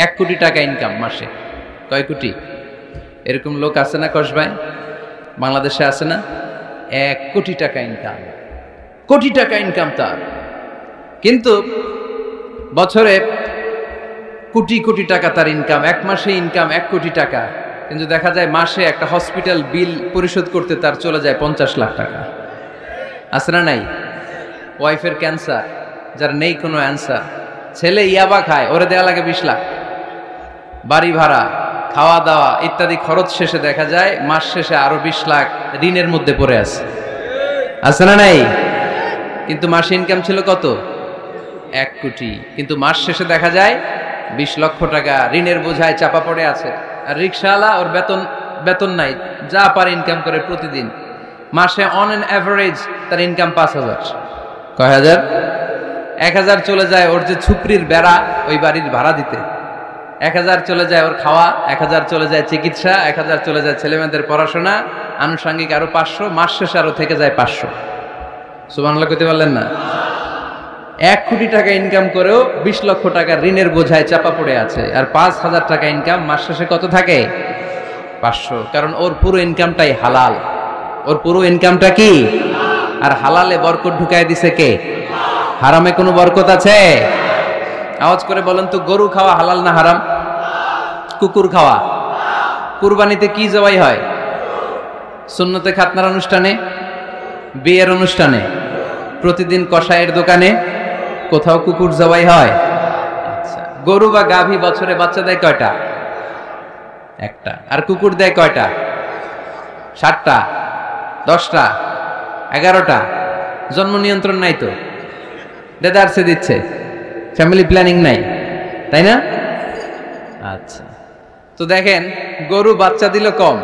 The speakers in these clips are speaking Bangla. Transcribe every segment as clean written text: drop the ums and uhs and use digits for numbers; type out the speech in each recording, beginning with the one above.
1 কোটি টাকা ইনকাম মাসে। কয় কোটি? এরকম লোক আছে না কসবায়? বাংলাদেশে আছে না? 1 কোটি টাকা ইনকাম, কোটি টাকা ইনকাম তার। কিন্তু বছরে কোটি কোটি টাকা তার ইনকাম, এক মাসে ইনকাম 1 কোটি টাকা। কিন্তু দেখা যায় মাসে একটা হসপিটাল বিল পরিশোধ করতে তার চলে যায় 50 লাখ টাকা। আছে না নাই? ওয়াইফের ক্যান্সার, যার নেই কোনো অ্যান্সার। ছেলে ইয়াবা খায়, ওরে দেয়া লাগে 20 লাখ। বাড়ি ভাড়া, খাওয়া দাওয়া ইত্যাদি খরচ শেষে দেখা যায় মাস শেষে আরো 20 লাখ ঋণের মধ্যে পড়ে আছে না নাই? কিন্তু মাসে ইনকাম ছিল কত? 1 কোটি। কিন্তু মাস শেষে দেখা যায় 20 লক্ষ টাকা ঋণের বোঝায় চাপা পড়ে আছে। আর রিক্সাওয়ালা, ওর বেতন নাই, যা পারে ইনকাম করে প্রতিদিন। মাসে অন অ্যান অ্যাভারেজ তার ইনকাম 5,000। কয় হাজার? 1,000 চলে যায় ওর যে ছুপড়ির বেড়া, ওই বাড়ির ভাড়া দিতে। 1,000 চলে যায় ওর খাওয়া, 1,000 চলে যায় চিকিৎসা, 1,000 চলে যায় ছেলেমেয়েদের পড়াশোনা, আনুষঙ্গিক আরো 500, মাস শেষে আরো থেকে যায় 500। সুবহানাল্লাহ কইতে পারলেন না? 1 কোটি টাকা ইনকাম করেও 20 লক্ষ টাকা ঋণের বোঝায় চাপা পড়ে আছে। আর 5,000 টাকা ইনকাম, মাস শেষে কত থাকে? 500। কারণ ওর পুরো ইনকামটাই হালাল। ওর পুরো ইনকামটা কি? আর হালালে বরকত ঢুকায় দিছে কে? হারামে কোনো বরকত আছে? আওয়াজ করে বলেন তো, গরু খাওয়া হালাল না হারাম? কুকুর খাওয়া? কুরবানিতে কি জবাই হয়? সুন্নতে খাতনার অনুষ্ঠানে, বিয়ের অনুষ্ঠানে, প্রতিদিন কসাইয়ের দোকানে, কোথাও কুকুর জবাই হয়? আচ্ছা, গরু বা গাভী বছরে বাচ্চা দেয় কয়টা? একটা। আর কুকুর দেয় কয়টা? 7টা, 10টা, 11টা। জন্ম নিয়ন্ত্রণ নাই তো, দেদারসে দিচ্ছে, ফ্যামিলি প্ল্যানিং নাই, তাই না? আচ্ছা, তো দেখেন, গরু বাচ্চা দিল কম,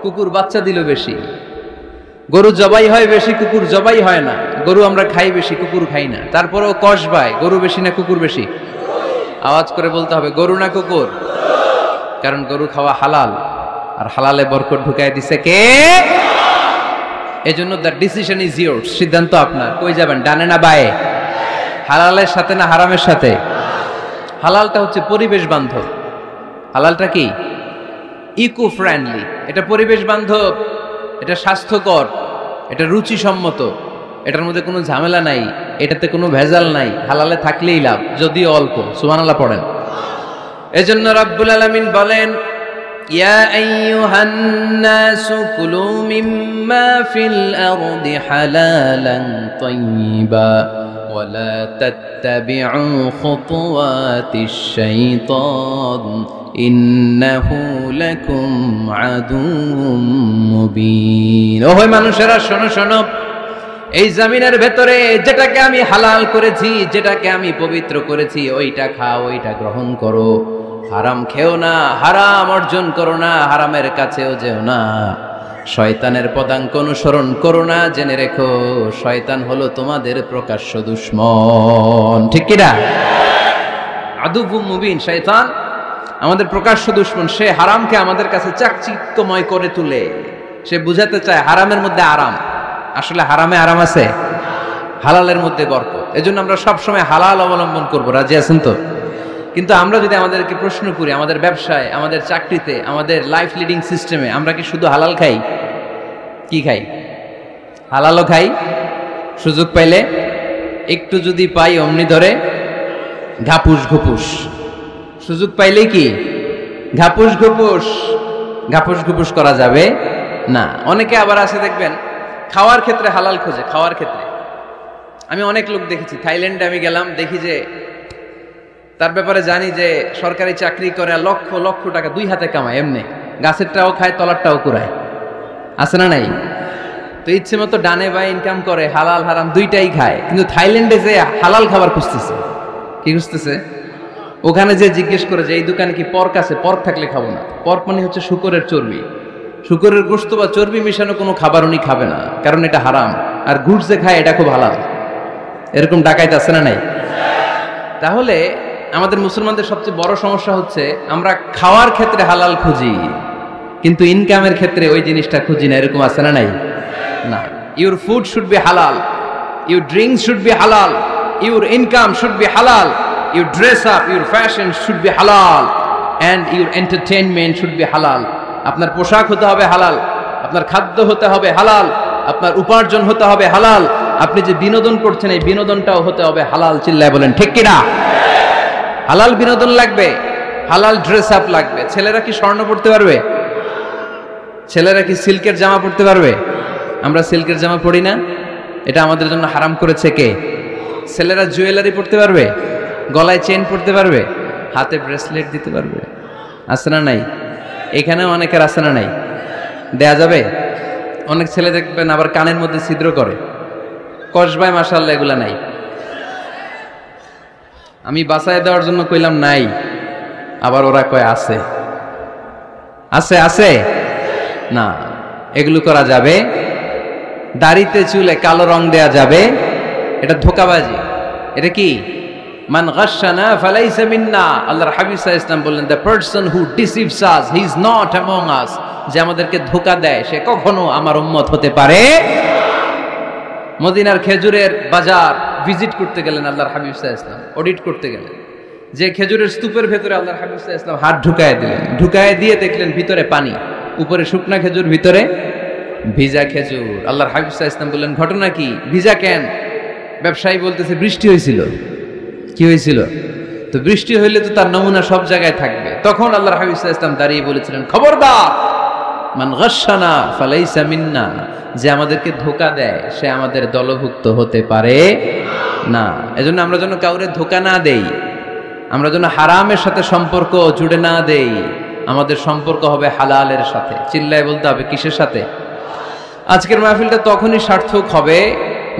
কুকুর বাচ্চা দিল বেশি। গরু জবাই হয় বেশি, কুকুর জবাই হয় না। গরু আমরা খাই বেশি, কুকুর খাই না। তারপরেও কসবায় গরু বেশি না কুকুর বেশি? আওয়াজ করে বলতে হবে, গরু না কুকুর? কারণ গরু খাওয়া হালাল, আর হালালে বরকত ঢুকায় দিছে কে? এজন্য দ্য ডিসিশন ইজ ইয়োরস, সিদ্ধান্ত আপনার। কই যাবেন, ডানে না বায়ে? হালালের সাথে না হারামের সাথে? হালালটা হচ্ছে পরিবেশ বান্ধব। হালালটা কি? Eco friendly. এটা পরিবেশ বান্ধব, এটা স্বাস্থ্যকর, এটা রুচিসম্মত, এটার মধ্যে কোনো ঝামেলা নাই, এটাতে কোনো ভেজাল নাই। হালালে থাকলেই লাভ, যদিও অল্প। সুবহানাল্লাহ পড়েন। এজন্য রাব্বুল আলামিন বলেন, ইয়া আইয়ুহান নাসু কুলু মিম্মা ফিল আরদি হালালান তাইয়্যিবা ওয়া লা তাত্তাবিউ খুতুওয়াতিশ শাইতান ইন্নাহু লাকুম আদুউম মুবিন। ও হে মানুষেরা, শোনো শোনো, এই জমিনের ভেতরে যেটাকে আমি হালাল করেছি, যেটাকে আমি পবিত্র করেছি, ওইটা খাও, ওইটা গ্রহণ করো। হারাম খেও না, হারাম অর্জন করো না, হারামের কাছেও যেও না। শয়তানের পদাঙ্ক অনুসরণ করো না। জেনে রেখো, শয়তান হলো তোমাদের প্রকাশ্য দুশমন। ঠিক কিনা? আদুউম মুবিন। শয়তান আমাদের প্রকাশ্য দুশমন। সে হারামকে আমাদের কাছে চাকচিক্যময় করে তুলে। সে বুঝাতে চায় হারামের মধ্যে আরাম। আসলে হারামে আরাম আছে, হালালের মধ্যে বরকত। এজন্য আমরা সবসময় হালাল অবলম্বন করবো। রাজি আছেন তো? কিন্তু আমরা যদি আমাদেরকে প্রশ্ন করি, আমাদের ব্যবসায়, আমাদের চাকরিতে, আমাদের লাইফ লিডিং সিস্টেমে আমরা কি শুধু হালাল খাই? কি খাই? হালালও খাই, সুযোগ পাইলে একটু যদি পাই অমনি ধরে ঘাপুস ঘুপুস। সুযোগ পাইলে কি ঘাপুস ঘুপুস? ঘাপুস ঘুপুস করা যাবে না। অনেকে আবার আছে দেখবেন, খাওয়ার ক্ষেত্রে হালাল খোঁজে। খাওয়ার ক্ষেত্রে আমি অনেক লোক দেখেছি। থাইল্যান্ডে আমি গেলাম, দেখি যে তার ব্যাপারে জানি যে সরকারি চাকরি করে, লক্ষ লক্ষ টাকা 2 হাতে কামায়। এমনি গাছেরটাও খায়, তলারটাও কুড়ায়। আছে না নাই? তো ইচ্ছে মতো ডানে বায়ে ইনকাম করে, হালাল হারাম দুইটাই খায়। কিন্তু থাইল্যান্ডে যে হালাল খাবার খুঁজতেছে। কি খুঁজতেছে? ওখানে যে জিজ্ঞেস করে যে এই দোকানে কি পর্ক আছে? পর্ক থাকলে খাবো না। পর্ক মানে হচ্ছে শুকরের চর্বি। শুকরের গোশত বা চর্বি মিশানো কোনো খাবার উনি খাবে না, কারণ এটা হারাম। আর ঘুষ যে খায় এটা খুব হালাল। এরকম ডাকাইত আছে না নাই? তাহলে আমাদের মুসলমানদের সবচেয়ে বড় সমস্যা হচ্ছে আমরা খাওয়ার ক্ষেত্রে হালাল খুঁজি, কিন্তু ইনকামের ক্ষেত্রে ওই জিনিসটা খুঁজি না। এরকম আছে না নাই? না। ইউর ফুড শুড বি হালাল, ইউর ড্রিঙ্কস শুড বি হালাল, ইউর ইনকাম শুড বি হালাল, your dress up, your fashion should be halal, and your entertainment should be halal. আপনার পোশাক হতে হবে হালাল, আপনার খাদ্য হতে হবে হালাল, আপনার উপার্জন হতে হবে হালাল, আপনি যে বিনোদন করছেন এই বিনোদনটাও হতে হবে হালাল। চিল্লায় বলেন ঠিক কিনা? হালাল বিনোদন লাগবে, হালাল ড্রেস আপ লাগবে। ছেলেরা কি স্বর্ণ পড়তে পারবে? ছেলেরা কি সিল্কের জামা পড়তে পারবে? আমরা সিল্কের জামা পরি না, এটা আমাদের জন্য হারাম করেছে কে? ছেলেরা জুয়েলারি পড়তে পারবে? গলায় চেন পড়তে পারবে? হাতে ব্রেসলেট দিতে পারবে? আছে না নাই? এখানেও অনেকের আছে না নাই? দেয়া যাবে? অনেক ছেলে দেখবেন আবার কানের মধ্যে ছিদ্র করে, কসবায় মাশাআল্লাহ এগুলা নাই। আমি বাঁচায় দেওয়ার জন্য কইলাম নাই, আবার ওরা কয় আছে। আছে আছে না, এগুলো করা যাবে? দাড়িতে চুলে কালো রং দেয়া যাবে? এটা ধোঁকাবাজি। এটা কি? মান গাশশানা ফালাইসা মিন্না। আল্লাহর হাবিব সাল্লাল্লাহু আলাইহি ওয়াসাল্লাম বললেন, the person who deceives us he is not among আস। যে আমাদেরকে ধোঁকা দেয় সে কখনো আমার উম্মত হতে পারে। মদিনার খেজুরের বাজার ভিজিট করতে গেলেন আল্লাহর হাবিব সাল্লাল্লাহু আলাইহি ওয়াসাল্লাম, অডিট করতে গেলেন। যে খেজুরের স্তূপের ভেতরে আল্লাহর হাবিব সাল্লাল্লাহু আলাইহি ওয়াসাল্লাম হাত ঢুকায় দিলেন, ঢুকায় দিয়ে দেখলেন ভিতরে পানি, উপরে শুকনা খেজুর, ভিতরে ভিজা খেজুর। আল্লাহর হাবিব সাল্লাল্লাহু আলাইহি ওয়াসাল্লাম বললেন, ঘটনা কি? ভিজা কেন? ব্যবসায়ী বলতেছে বৃষ্টি হয়েছিল। কি হয়েছিল? তো বৃষ্টি হইলে তো তার নমুনা সব জায়গায় থাকবে। তখন আল্লাহর হাবিব সাল্লাল্লাহু আলাইহি ওয়াসাল্লাম দাঁড়িয়ে বলেছিলেন, খবরদার, মান গাশশানা ফালাইসা মিন্না। যে আমাদেরকে ধোঁকা দেয় সে আমাদের দলভুক্ত হতে পারে না। এজন্য আমরা যেন কাউরে ধোঁকা না দেই, আমরা যেন হারামের সাথে সম্পর্ক জুড়ে না দেই। আমাদের সম্পর্ক হবে হালালের সাথে। চিল্লায় বলতে হবে কিসের সাথে? আজকের মাহফিলটা তখনই সার্থক হবে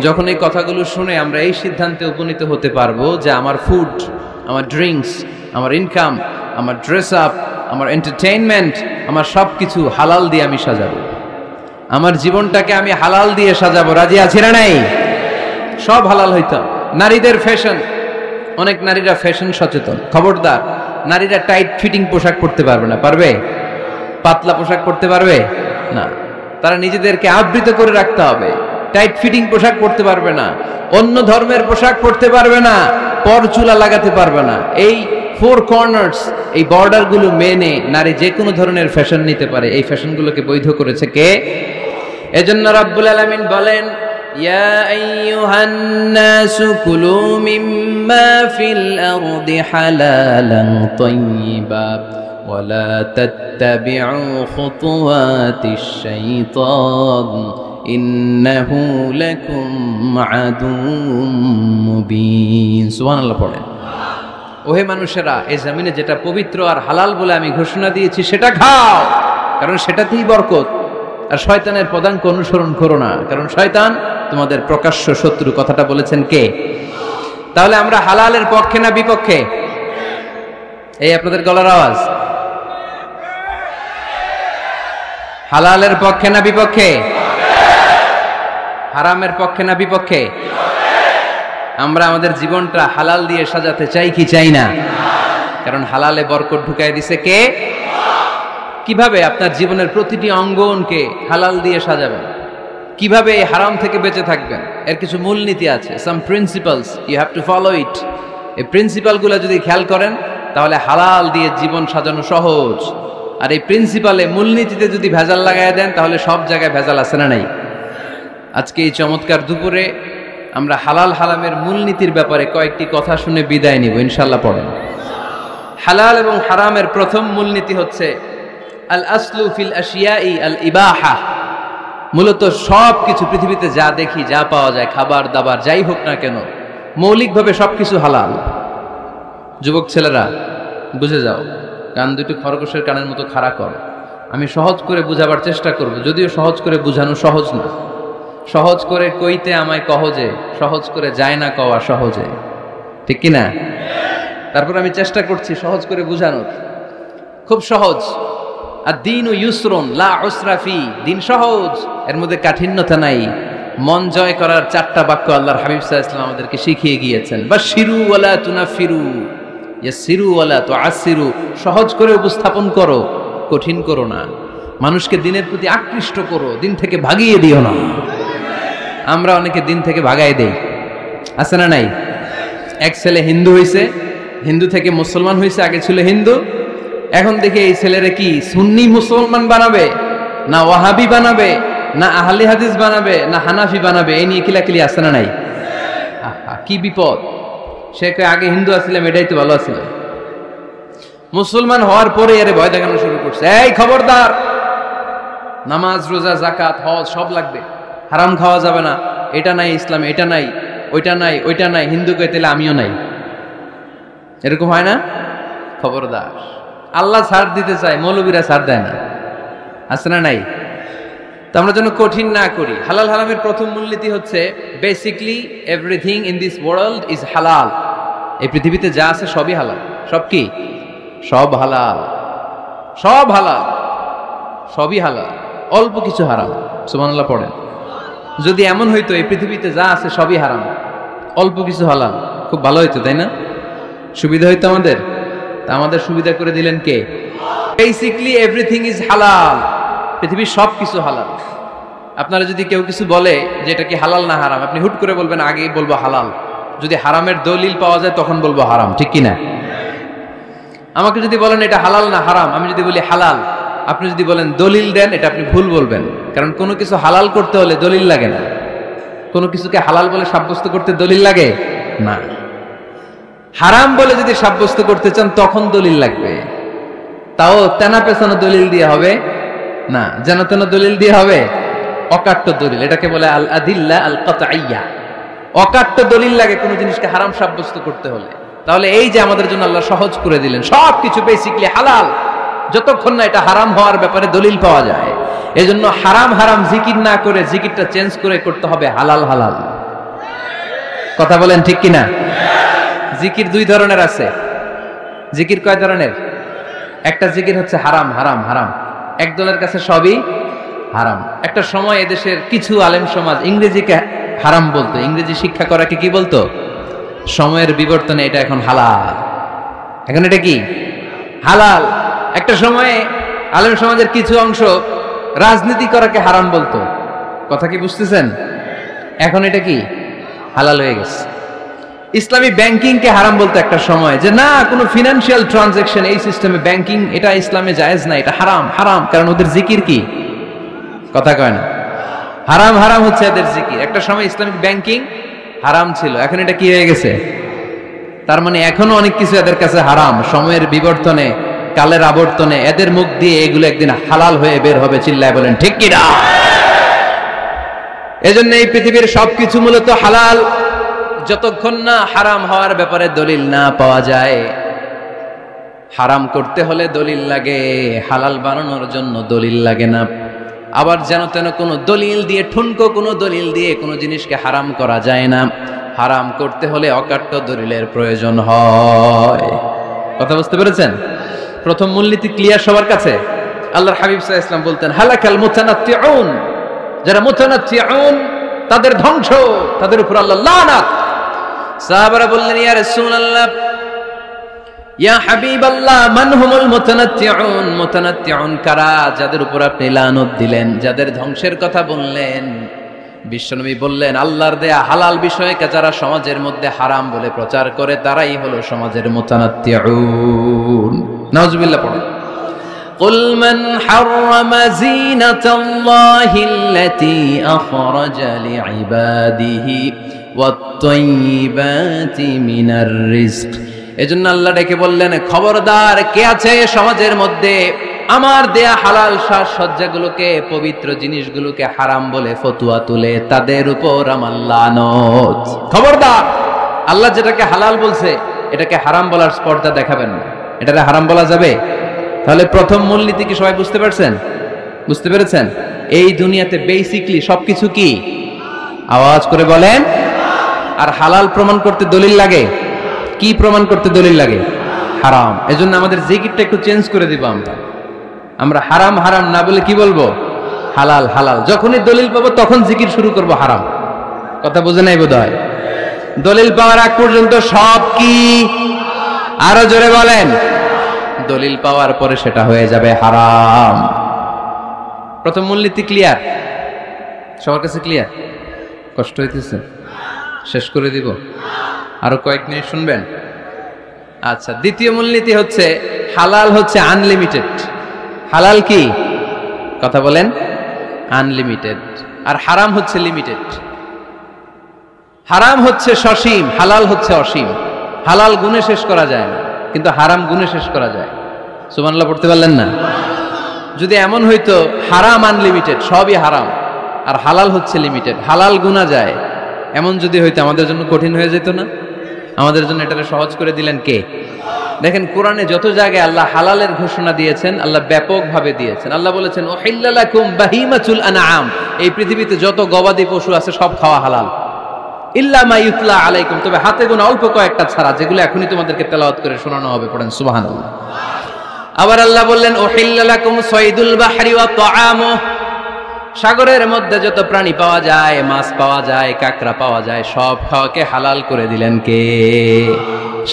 যখন এই কথাগুলো শুনে আমরা এই সিদ্ধান্তে উপনীত হতে পারবো যে আমার ফুড, আমার ড্রিঙ্কস, আমার ইনকাম, আমার ড্রেস আপ, আমার এন্টারটেইনমেন্ট, আমার সব কিছু হালাল দিয়ে আমি সাজাবো। আমার জীবনটাকে আমি হালাল দিয়ে সাজাবো। রাজি আছি না নাই? সব হালাল হইতো। নারীদের ফ্যাশন, অনেক নারীরা ফ্যাশন সচেতন। খবরদার, নারীরা টাইট ফিটিং পোশাক পরতে পারবে না। পারবে? পাতলা পোশাক পরতে পারবে না। তারা নিজেদেরকে আবৃত করে রাখতে হবে। টাইট ফিটিং পোশাক পরতে পারবে না, অন্য ধর্মের পোশাক পরতে পারবে না, পরচুলা লাগাতে পারবে না। এই ফোর কর্নার্স, এই বর্ডারগুলো মেনে নারী যে কোনো ধরনের ফ্যাশন নিতে পারে। এই ফ্যাশনগুলোকে বৈধ করেছে কে? এজন্য রাব্বুল আলামিন বলেন, ইয়া আইয়ুহান নাসু কুলু মিম্মা ফিল আরদি হালালান তাইয়্যিবা ওয়া লা তাত্তাবিউ খুতুওয়াতিশ শাইতান ইন্নাহু লাকুম আদুউম মুবিন। সুবহানাল্লাহ পড়েন। ওহে মানুষেরা, এই জমিনে যেটা পবিত্র আর হালাল বলে আমি ঘোষণা দিয়েছি সেটা খাও, কারণ সেটাতেই বরকত। আর শয়তানের পদাঙ্ক অনুসরণ করো না, কারণ শয়তান তোমাদের প্রকাশ্য শত্রু। কথাটা বলেছেন কে? তাহলে আমরা হালালের পক্ষে না বিপক্ষে? এই আপনাদের গলার আওয়াজ। হালালের পক্ষে না বিপক্ষে? হারামের পক্ষে না বিপক্ষে? আমরা আমাদের জীবনটা হালাল দিয়ে সাজাতে চাই কি চাই না? কারণ হালালে বরকত ঢুকায় দিছে কে? কিভাবে আপনার জীবনের প্রতিটি অঙ্গনকে হালাল দিয়ে সাজাবেন? কিভাবে এই হারাম থেকে বেঁচে থাকবেন? এর কিছু মূলনীতি আছে, some principles, you have to follow it. এই প্রিন্সিপালগুলো যদি খেয়াল করেন তাহলে হালাল দিয়ে জীবন সাজানো সহজ। আর এই প্রিন্সিপালে, মূলনীতিতে যদি ভেজাল লাগায় দেন তাহলে সব জায়গায় ভেজাল আছে না নাই? আজকে এই চমৎকার দুপুরে আমরা হালাল হারামের মূলনীতির ব্যাপারে কয়েকটি কথা শুনে বিদায় নিব ইনশাআল্লাহ। পড়েন। হালাল এবং হারামের প্রথম মূলনীতি হচ্ছে আল আসলু ফিল আশিয়াই আল ইবাহা। মূলত সব কিছু পৃথিবীতে যা দেখি, যা পাওয়া যায়, খাবার দাবার যাই হোক না কেন, মৌলিকভাবে সবকিছু হালাল। যুবক ছেলেরা বুঝে যাও, কান দুটো খরগোশের কানের মতো খাড়া করো। আমি সহজ করে বুঝাবার চেষ্টা করব, যদিও সহজ করে বুঝানো সহজ না। সহজ করে কইতে আমায় কহজে, সহজ করে যায় না কওয়া সহজে, ঠিক কিনা? তারপর আমি চেষ্টা করছি সহজ করে বুঝানোর। খুব সহজ। আর দিন ও ইউসরুন লা উসরা ফি, দিন সহজ, এর মধ্যে কাঠিন্যতা নাই। মন জয় করার 4টা বাক্য আল্লাহর হাবিব সাল্লাল্লাহু আলাইহি ওয়াসাল্লাম আমাদেরকে শিখিয়ে গিয়েছেন। বাশিরু ওয়ালা তুনাফিরু, ইয়াসিরু ওয়ালা তুআসিরু। সহজ করে উপস্থাপন করো, কঠিন করো না। মানুষকে দিনের প্রতি আকৃষ্ট করো, দিন থেকে ভাগিয়ে দিও না। আমরা অনেকে দিন থেকে ভাগাই দেই, আছে না নাই? এক ছেলে হিন্দু হইছে, হিন্দু থেকে মুসলমান হয়েছে, আগে ছিল হিন্দু, এখন দেখে এই ছেলেরা কি সুন্নি মুসলমান বানাবে, না ওয়াহাবি বানাবে, না আহলে হাদিস বানাবে, না হানাফি বানাবে, এই নিয়ে কিলাকিলি আসছে না নাই? কি বিপদ! সে আগে হিন্দু আসছিলাম, এটাই তো ভালো আছিল। মুসলমান হওয়ার পরে এর ভয় দেখানো শুরু করছে, এই খবরদার, নামাজ রোজা জাকাত হজ সব লাগবে, হারাম খাওয়া যাবে না, এটা নাই ইসলাম, এটা নাই, ওইটা নাই, ওইটা নাই, হিন্দু কে তাহলে আমিও নাই। এরকম হয় না? খবরদার, আল্লাহ ছাড় দিতে চায়, মৌলবীরা ছাড় দেয় না, আছে না নাই? তো আমরা যেন কঠিন না করি। হালাল হারামের প্রথম মূলনীতি হচ্ছে basically everything in this world is হালাল। এই পৃথিবীতে যা আছে সবই হালাল। সব কি? সব হালাল, সব হালাল, সবই হালাল, অল্প কিছু হারাম। সুবহানাল্লাহ পড়েন। যদি এমন হইতো এই পৃথিবীতে যা আছে সবই হারাম, অল্প কিছু হালাল, খুব ভালো হইতো, তাই না? সুবিধা হইতো আমাদের। তা আমাদের সুবিধা করে দিলেন কে? বেসিকলি এভরিথিং ইজ হালাল, পৃথিবীর সব কিছু হালাল। আপনারা যদি কেউ কিছু বলে যে এটা কি হালাল না হারাম, আপনি হুট করে বলবেন আগেই বলবো হালাল। যদি হারামের দলিল পাওয়া যায় তখন বলবো হারাম, ঠিক কিনা? আমাকে যদি বলেন এটা হালাল না হারাম, আমি যদি বলি হালাল, আপনি যদি বলেন দলিল দেন, এটা আপনি ভুল বলবেন। কারণ কোনো কিছু হালাল করতে হলে দলিল লাগে না। কোনো কিছুকে হালাল বলে সাব্যস্ত করতে দলিল লাগে না। হারাম বলে যদি সাব্যস্ত করতে চান তখন দলিল লাগবে, তাও তেনা পেছানো দলিল দিয়ে হবে না, যেন তেন দলিল দিয়ে হবে, অকাট্য দলিল। এটাকে বলে আল আদিল্লা আল কাতঈয়া। অকাট্য দলিল লাগে কোনো জিনিসকে হারাম সাব্যস্ত করতে হলে। তাহলে এই যে আমাদের জন্য আল্লাহ সহজ করে দিলেন, সব কিছু বেসিকলি হালাল যতক্ষণ না এটা হারাম হওয়ার ব্যাপারে দলিল পাওয়া যায়। এজন্য হারাম হারাম জিকির না করে জিকিরটা চেঞ্জ করে করতে হবে হালাল হালাল। কথা বলেন ঠিক কিনা? জিকির দুই ধরনের আছে। জিকির কয় ধরনের? একটা জিকির হচ্ছে হারাম হারাম হারাম, একদলের কাছে সবই হারাম। একটা সময় এদেশের কিছু আলেম সমাজ ইংরেজিকে হারাম বলতো, ইংরেজি শিক্ষা করাকে কি বলতো? সময়ের বিবর্তনে এটা এখন হালাল। এখন এটা কি হালাল। একটা সময়ে আলেম সমাজের কিছু অংশ রাজনীতি করাকে হারাম বলতো, কথা কি বুঝতেছেন? এখন এটা কি হালাল হয়ে গেছে। ইসলামী ব্যাংকিং কে হারাম বলতো একটা সময়, যে না কোনো ফিনান্সিয়াল ট্রানজাকশন এই সিস্টেমে ব্যাংকিং এটা ইসলামে জায়েজ না, এটা হারাম হারাম। কারণ ওদের জিকির কি? কথা কয় না। হারাম হারাম হচ্ছে এদের জিকির। একটা সময় ইসলামিক ব্যাংকিং হারাম ছিল, এখন এটা কি হয়ে গেছে? তার মানে এখনো অনেক কিছু এদের কাছে হারাম। সময়ের বিবর্তনে, কালের আবর্তনে এদের মুখ দিয়ে এগুলো একদিন হালাল হয়ে বের হবে। চিল্লায় বলেন ঠিক কি না? এজন্য এই পৃথিবীর সবকিছু মূলত হালাল যতক্ষণ না হারাম হওয়ার ব্যাপারে দলিল না পাওয়া যায়। হারাম করতে হলে দলিল লাগে, হালাল বানানোর জন্য দলিল লাগে না। আবার যেন তেন কোনো দলিল দিয়ে, ঠুনকো কোনো দলিল দিয়ে কোনো জিনিসকে হারাম করা যায় না। হারাম করতে হলে অকাট্য দলিলের প্রয়োজন হয়। কথা বুঝতে পেরেছেন? প্রথম মূলনীতি ক্লিয়ার সবার কাছে? আল্লাহর হাবিব সাল্লাল্লাহু আলাইহি ওয়াসাল্লাম বলতেন হালাকাল মুতানাত্তিউন, যারা মুতানাত্তিউন তাদের ধ্বংস, তাদের উপর আল্লাহ লানাত। সাহাবারা বললেন ইয়া রাসূলুল্লাহ, ইয়া হাবিবাল্লাহ, মান হুমুল মুতানাত্তিউন? মুতানাত্তিউন কারা যাদের উপর আপনি লানত দিলেন, যাদের ধ্বংসের কথা বললেন? বিশ্বনবী বললেন আল্লাহর দেয়া হালাল বিষয়কে যারা সমাজের মধ্যে হারাম বলে প্রচার করে তারাই হলো সমাজের মুতানাত্তিউন। নাউজুবিল্লাহ পড়ুন। قل من حرم زينة الله التي أخرج لعباده والطيبات من الرزق। এজন্য আল্লাহ ডেকে বললেন খবরদার, কে আছে সমাজের মধ্যে আমার দেয়া হালাল সাজসজ্জাগুলোকে, পবিত্র জিনিসগুলোকে হারাম বলে ফতোয়া তুলে, তাদের উপর আমার লানত। খবরদার, আল্লাহ যেটাকে হালাল বলছে এটাকে হারাম বলার স্পর্ধা দেখাবেন না। এটাকে হারাম বলা যাবে? তাহলে প্রথম মূলনীতি কি সবাই বুঝতে পারছেন? বুঝতে পেরেছেন? এই দুনিয়াতে বেসিকলি সবকিছু কি? আওয়াজ করে বলেন। আর হালাল প্রমাণ করতে দলিল লাগে। কি প্রমাণ করতে দলিল লাগে? হারাম। এজন্য আমাদের জিকিরটা একটু চেঞ্জ করে দিব। আমরা হারাম হারাম না বলে কি বলবো? হালাল হালাল। যখনই দলিল পাবো তখন জিকির শুরু করব হারাম। কথা বুঝে নাই বোধহয়? দলিল পাওয়ার আগ পর্যন্ত সব কি? আরো জোরে বলেন। দলিল পাওয়ার পরে সেটা হয়ে যাবে হারাম। প্রথম মূলনীতি ক্লিয়ার? সবার কাছে ক্লিয়ার? কষ্ট হইতেছে? শেষ করে দিব? আরো কয়েক মিনিট শুনবেন? আচ্ছা, দ্বিতীয় মূলনীতি হচ্ছে হালাল হচ্ছে আনলিমিটেড। হালাল কি? কথা বলেন। আনলিমিটেড। আর হারাম হচ্ছে লিমিটেড। হারাম হচ্ছে সসীম, হালাল হচ্ছে অসীম। হালাল গুণে শেষ করা যায় না, কিন্তু হারাম গুণে শেষ করা যায়। সুবহানাল্লাহ পড়তে পারলেন না? যদি এমন হইতো হারাম আনলিমিটেড, সবই হারাম, আর হালাল হচ্ছে লিমিটেড, হালাল গুণা যায়, এমন যদি হইতো আমাদের জন্য কঠিন হয়ে যেত না? আমাদের জন্য এটাকে সহজ করে দিলেন কে? দেখেন কোরআনে যত জায়গায় আল্লাহ হালালের ঘোষণা দিয়েছেন, আল্লাহ ব্যাপকভাবে দিয়েছেন। আল্লাহ বলেছেন উহিল্লা লাকুম বাহিমাতুল আনআম, এই পৃথিবীতে যত গবাদি পশু আছে সব খাওয়া হালাল, ইল্লা মা ইউতলা আলাইকুম, তবে হাতে গোনা অল্প কয়েকটা ছাড়া, যেগুলো এখনই তোমাদেরকে তেলাওয়াত করে শোনানো হবে। পড়েন সুবহানাল্লাহ। আবার আল্লাহ বললেন উহিল্লা লাকুম সাইদুল বাহরি ওয়া তাআমু, সাগরের মধ্যে যত প্রাণী পাওয়া যায়, মাছ পাওয়া যায়, কাঁকড়া পাওয়া যায়, সব খাওয়াকে হালাল করে দিলেন কে?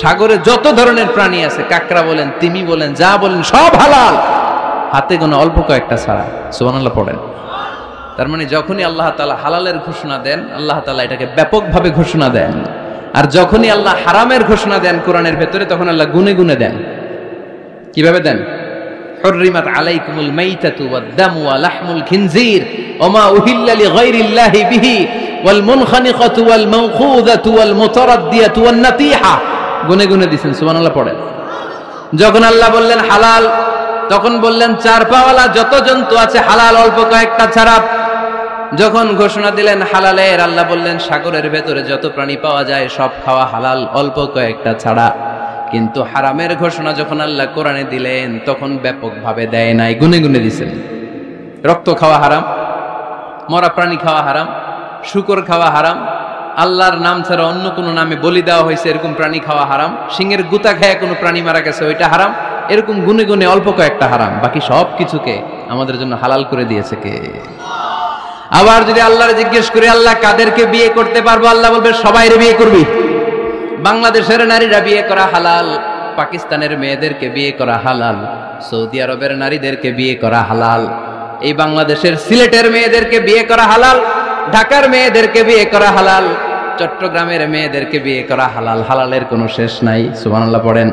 সাগরে যত ধরনের প্রাণী আছে, কাঁকড়া বলেন, তিমি বলেন, যা বলেন, সব হালাল, হাতে গোনা অল্প কয়েকটা ছাড়া। সুবহানাল্লাহ পড়েন। তার মানে যখনই আল্লাহ তাআলা হালালের ঘোষণা দেন, আল্লাহ তাআলা এটাকে ব্যাপকভাবে ঘোষণা দেন। আর যখনই আল্লাহ হারামের ঘোষণা দেন কোরআনের ভেতরে, তখন আল্লাহ গুনে গুনে দেন। কিভাবে দেন? হুররিমাত আলাইকুমুল মাইতাতু ওয়াদ-দামু ওয়া লাহমুল খিনজির ওয়া মা উহিল্লা লিগাইরিল্লাহি বিহি ওয়াল মুনখানিকাতু ওয়াল মাওখুযাতু ওয়াল মুতারাদ্দিয়াতু ওয়ান নাতিহা, গুনে গুনে দিবেন। সুবহানাল্লাহ পড়েন। যখন আল্লাহ বললেন হালাল, তখন বললেন চার পাওয়ালা যত জন্তু আছে হালাল, অল্প কয়েকটা ছাড়া। যখন ঘোষণা দিলেন হালালের, আল্লাহ বললেন সাগরের ভেতরে যত প্রাণী পাওয়া যায় সব খাওয়া হালাল, অল্প কয়েকটা ছাড়া। কিন্তু হারামের ঘোষণা যখন আল্লাহ কোরআনে দিলেন, তখন ব্যাপকভাবে দেয় নাই, গুনে গুনে দিয়েছেন। রক্ত খাওয়া হারাম, মরা প্রাণী খাওয়া হারাম, শূকর খাওয়া হারাম, আল্লাহর নাম ছাড়া অন্য কোনো নামে বলি দেওয়া হয়েছে এরকম প্রাণী খাওয়া হারাম, সিংহের গুতা খায় কোনো প্রাণী মারা গেছে ওইটা হারাম। এরকম গুনে গুনে অল্প কয়েকটা হারাম, বাকি সব কিছুকে আমাদের জন্য হালাল করে দিয়েছে কে? আবার যদি আল্লাহরে জিজ্ঞেস করি আল্লাহ কাদেরকে বিয়ে করতে পারবো, আল্লাহ বলবে সবাইরে বিয়ে করবি। বাংলাদেশের নারীরা বিয়ে করা হালাল, পাকিস্তানের মেয়েদেরকে বিয়ে করা হালাল, সৌদি আরবের নারীদেরকে বিয়ে করা হালাল, এই বাংলাদেশের সিলেটের মেয়েদেরকে বিয়ে করা হালাল, ঢাকার মেয়েদেরকে বিয়ে করা হালাল, চট্টগ্রামের মেয়েদেরকে বিয়ে করা হালাল। হালালের কোনো শেষ নাই। সুবহানাল্লাহ পড়েন।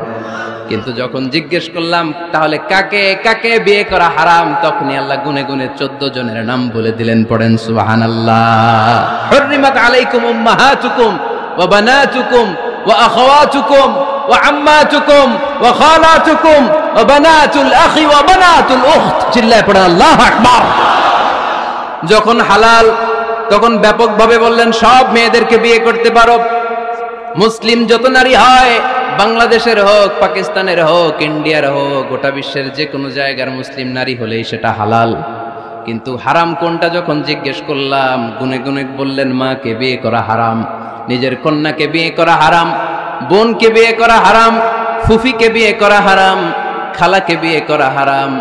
কিন্তু যখন জিজ্ঞেস করলাম তাহলে কাকে কাকে বিয়ে করা হারাম, তখনই আল্লাহ গুনে গুনে 14 জনের নাম বলে দিলেন। পড়েন সুবহানাল্লাহ। হুররিমাত আলাইকুম উম্মাহাতুকুম ওয়া বানাতুকুম ওয়া আখাওয়াতুকুম ওয়া আম্মাতুকুম ওয়া খালাতুকুম ওয়া বানাতুল আখি ওয়া বানাতুল উখত। চিল্লায়ে পড়েন আল্লাহু আকবার। যখন হালাল, তখন ব্যাপকভাবে বললেন সব মেয়েদেরকে বিয়ে করতে পারো। মুসলিম যত নারী হয়, বাংলাদেশের হোক, পাকিস্তানের হোক, ইন্ডিয়ার হোক, গোটা বিশ্বের যে কোনো জায়গার মুসলিম নারী হলেই সেটা হালাল। কিন্তু হারাম কোনটা যখন জিজ্ঞেস করলাম, গুনে গুনে বললেন মাকে বিয়ে করা হারাম, নিজের কন্যাকে বিয়ে করা হারাম, বোনকে বিয়ে করা হারাম, ফুফিকে বিয়ে করা হারাম, খালাকে বিয়ে করা হারাম,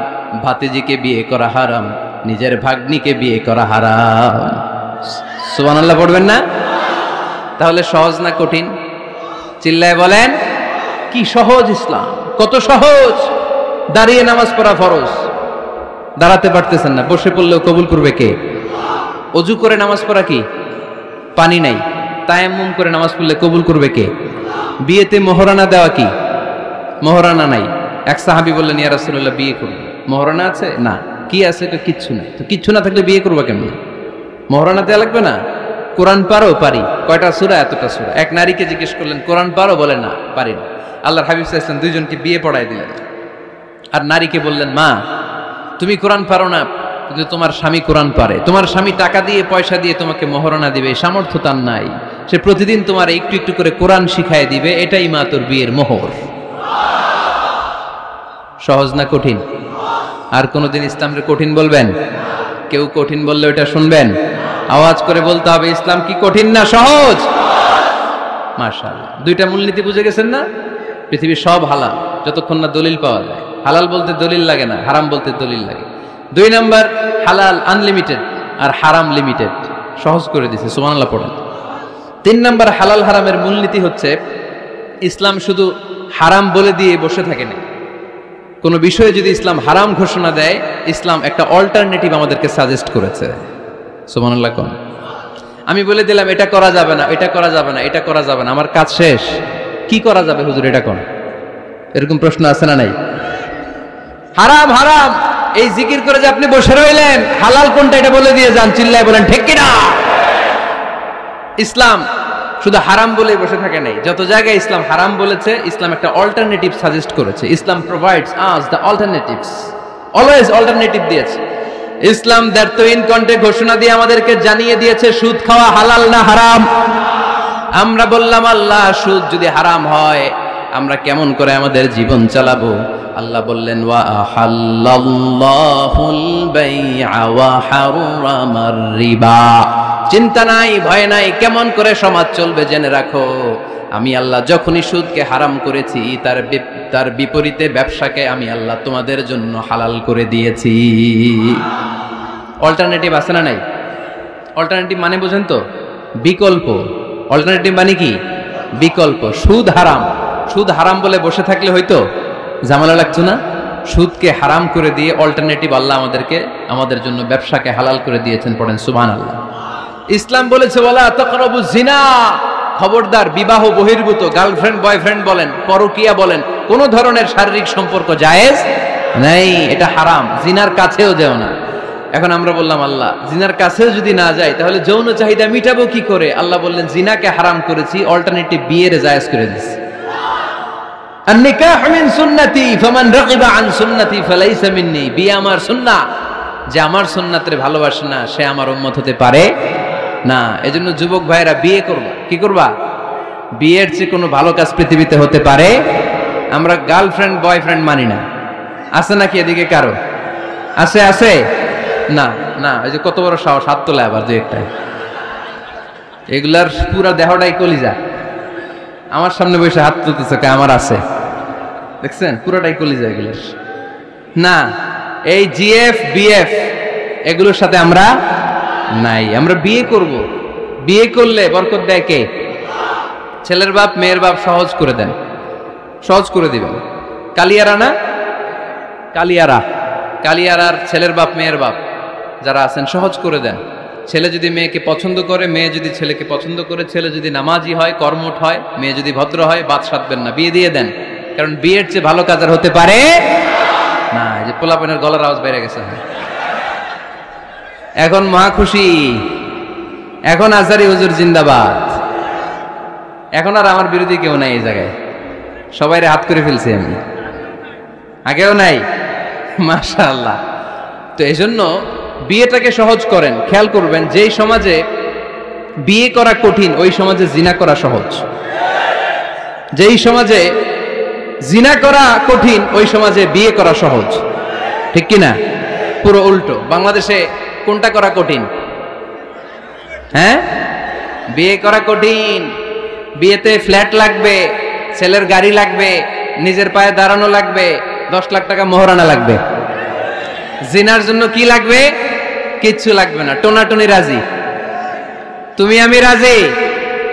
ভাতিজিকে বিয়ে করা হারাম, নিজের ভাগ্নিকে বিয়ে করা হারাম। সুবহানাল্লাহ পড়বেন না? তাহলে সহজ না কঠিন? চিল্লায় বলেন। কি সহজ ইসলাম, কত সহজ। দাঁড়িয়ে নামাজ পড়া ফরজ, দাঁড়াতে পারতেছেন না, বসে পড়লেও কবুল করবে কে? অজু করে নামাজ পড়া কি? পানি নাই, তায়াম্মুম করে নামাজ পড়লে কবুল করবে কে? বিয়েতে মোহরানা দেওয়া কি? মোহরানা নাই। এক সাহাবী বললেন ইয়া রাসূলুল্লাহ বিয়ে করব, মোহরানা আছে? না। কি আছে? তো কিচ্ছু না। তো কিচ্ছু না থাকলে বিয়ে করবো কেমন? মোহরানা দেওয়া লাগবে না? কোরআন পারো? পারি। কয়টা সূরা? এতটা সূরা। এক নারীকে জিজ্ঞেস করলেন কোরআন পারো? বলে না, পারি না। আল্লাহর হাবিব সাল্লাল্লাহু আলাইহি ওয়াসাল্লাম দুইজনকে বিয়ে পড়ায় দিলেন। আর নারীকে বললেন মা তুমি কোরআন পারো না, কিন্তু তোমার স্বামী কোরআন পারে, তোমার স্বামী টাকা দিয়ে পয়সা দিয়ে তোমাকে মোহরানা দিবে, সামর্থ্য তার নাই, সে প্রতিদিন তোমার একটু একটু করে কোরআন শিখায় দিবে, এটাই মা তোর বিয়ের মোহর। সহজ না কঠিন? আর কোনদিন ইসলামকে কঠিন বলবেন? কেউ কঠিন বললে ওটা শুনবেন? আওয়াজ করে বলতে হবে ইসলাম কি কঠিন না সহজ? মাশাআল্লাহ। দুইটা মূলনীতি বুঝে গেছেন না? পৃথিবীর সব হালাল যতক্ষণ না দলিল পাওয়া যায়। হালাল বলতে দলিল লাগে না, হারাম বলতে দলিল লাগে। 2 নাম্বার, হালাল আনলিমিটেড আর হারাম লিমিটেড, সহজ করে দিয়েছে। সুবহানাল্লাহ পড়েন। 3 নাম্বার, হালাল হারামের মূলনীতি হচ্ছে ইসলাম শুধু হারাম বলে দিয়ে বসে থাকে না। কোন বিষয়ে যদি ইসলাম হারাম ঘোষণা দেয়, ইসলাম একটা অল্টারনেটিভ আমাদেরকে সাজেস্ট করেছে। সুবহানাল্লাহ কোন? আমি বলে দিলাম এটা করা যাবে না, এটা করা যাবে না, এটা করা যাবে না, আমার কাজ শেষ, কি করা যাবে হুজুর এটা কোন? এরকম প্রশ্ন আছে না নাই? হারাম হারাম এই জিকির করে যে আপনি বসে রইলেন, হালাল কোনটা এটা বলে দিয়ে যান, চিল্লায় বলেন ঠিক কিনা। ইসলাম শুধু হারাম বলেই বসে থাকে নাই, যত জায়গায় ইসলাম হারাম বলেছে ইসলাম একটা অল্টারনেটিভ সাজেস্ট করেছে। Islam provides us the alternatives, always alternative দিয়েছে। ইসলাম দ্যাট তো ইন কন্টে ঘোষণা দিয়ে আমাদেরকে জানিয়ে দিয়েছে সুদ খাওয়া হালাল না হারাম। আমরা বললাম আল্লাহ সুদ যদি হারাম হয় আমরা কেমন করে আমাদের জীবন চালাবো? আল্লাহ বললেন ওয়া আহাল্লাল্লাহুল বাই'a ওয়া হারামার রিবা। চিন্তা নাই, ভয় নাই, কেমন করে সমাজ চলবে জেনে রাখো। আমি আল্লাহ যখনই সুদকে হারাম করেছি তার বিপরীতে ব্যবসাকে আমি আল্লাহ তোমাদের জন্য হালাল করে দিয়েছি। অল্টারনেটিভ আছে না নাই? অল্টারনেটিভ মানে বোঝেন তো? বিকল্প। অল্টারনেটিভ মানে কি? বিকল্প। সুদ হারাম, সুদ হারাম বলে বসে থাকলে হয়তো ঝামেলা লাগতো না। সুদকে হারাম করে দিয়ে অল্টারনেটিভ আল্লাহ আমাদের জন্য ব্যবসাকে হালাল করে দিয়েছেন। পড়েন সুবহানাল্লাহ। ইসলাম বলেছে ওয়ালা তাকরাবুজ জিনা, খবরদার বিবাহ বহির্ভূত গার্লফ্রেন্ড বয়ফ্রেন্ড বলেন, পরকীয়া বলেন, কোন ধরনের শারীরিক সম্পর্ক জায়েজ নাই, এটা হারাম। জিনার কাছেও যেও না। এখন আমরা বললাম আল্লাহ জিনার কাছেও যদি না যাই তাহলে যৌন চাহিদা মিটাবো কি করে? আল্লাহ বললেন জিনাকে হারাম করেছি, অল্টারনেটিভ বিয়ের জায়েজ করে দিয়েছি। আন-নিকাহু মিন সুন্নতি ফামান রাগিবা আন সুন্নতি ফালাইসা মিন্নি। বিয়ে আমার সুন্নাহ, যে আমার সুন্নাতের ভালোবাসে না সে আমার উম্মত হতে পারে না। এজন্য যুবক ভাইরা বিয়ে করবা। কি করবা? বিয়ের চেয়ে কোনো ভালো কাজ পৃথিবীতে হতে পারে? আমরা গার্লফ্রেন্ড বয়ফ্রেন্ড মানি না। আছে নাকি এদিকে কারো? আছে? আছে না? না, এই যে কত বড় সাহস, হাত তোলা আবার দুই একটা। এগুলার পুরা দেহটাই কলিজা। আমার সামনে বসে হাত তুলতেছে, আমার আছে, দেখছেন? পুরাটাই কলিজা এগুলোর। না, এই জিএফ বিএফ এগুলোর সাথে আমরা নাই। আমরা বিয়ে করব। বিয়ে করলে বরকত দেয় কে? ছেলের বাপ মেয়ের বাপ সহজ করে দেন, সহজ করে দিবেন। কালিয়ারা না, কালিয়ারার ছেলের বাপ মেয়ের বাপ যারা আছেন সহজ করে দেন। ছেলে যদি মেয়েকে পছন্দ করে, মেয়ে যদি ছেলেকে পছন্দ করে, ছেলে যদি নামাজি হয়, কর্মঠ হয়, মেয়ে যদি ভদ্র হয়, বাদ সাধবেন না, বিয়ে দিয়ে দেন। কারণ বিয়ের চেয়ে ভালো কাজ আর হতে পারে না। এই যে পোলাপানের গলার আওয়াজ বেড়ে গেছে, এখন মহা খুশি, এখন আজহারি হুজুর জিন্দাবাদ। এখন আর আমার বিরোধী কেউ নাই এই জায়গায়, সবাই হাত করে ফেলছি আমি, আগেও নাই। মাশাআল্লাহ। তো এই জন্য বিয়েটাকে সহজ করেন। খেয়াল করবেন, যেই সমাজে বিয়ে করা কঠিন ওই সমাজে জিনা করা সহজ। যেই সমাজে জিনা করা কঠিন ওই সমাজে বিয়ে করা সহজ। ঠিক কিনা? পুরো উল্টো। বাংলাদেশে কোনটা করা কঠিন? হ্যাঁ, বিয়ে করা কঠিন। বিয়েতে ফ্ল্যাট লাগবে, ছেলের গাড়ি লাগবে, নিজের পায়ে দাঁড়ানো লাগবে, 10 লাখ টাকা মোহরানা লাগবে। জিনার জন্য কি লাগবে? কিচ্ছু লাগবে না, টোনাটুনি রাজি, তুমি আমি রাজি।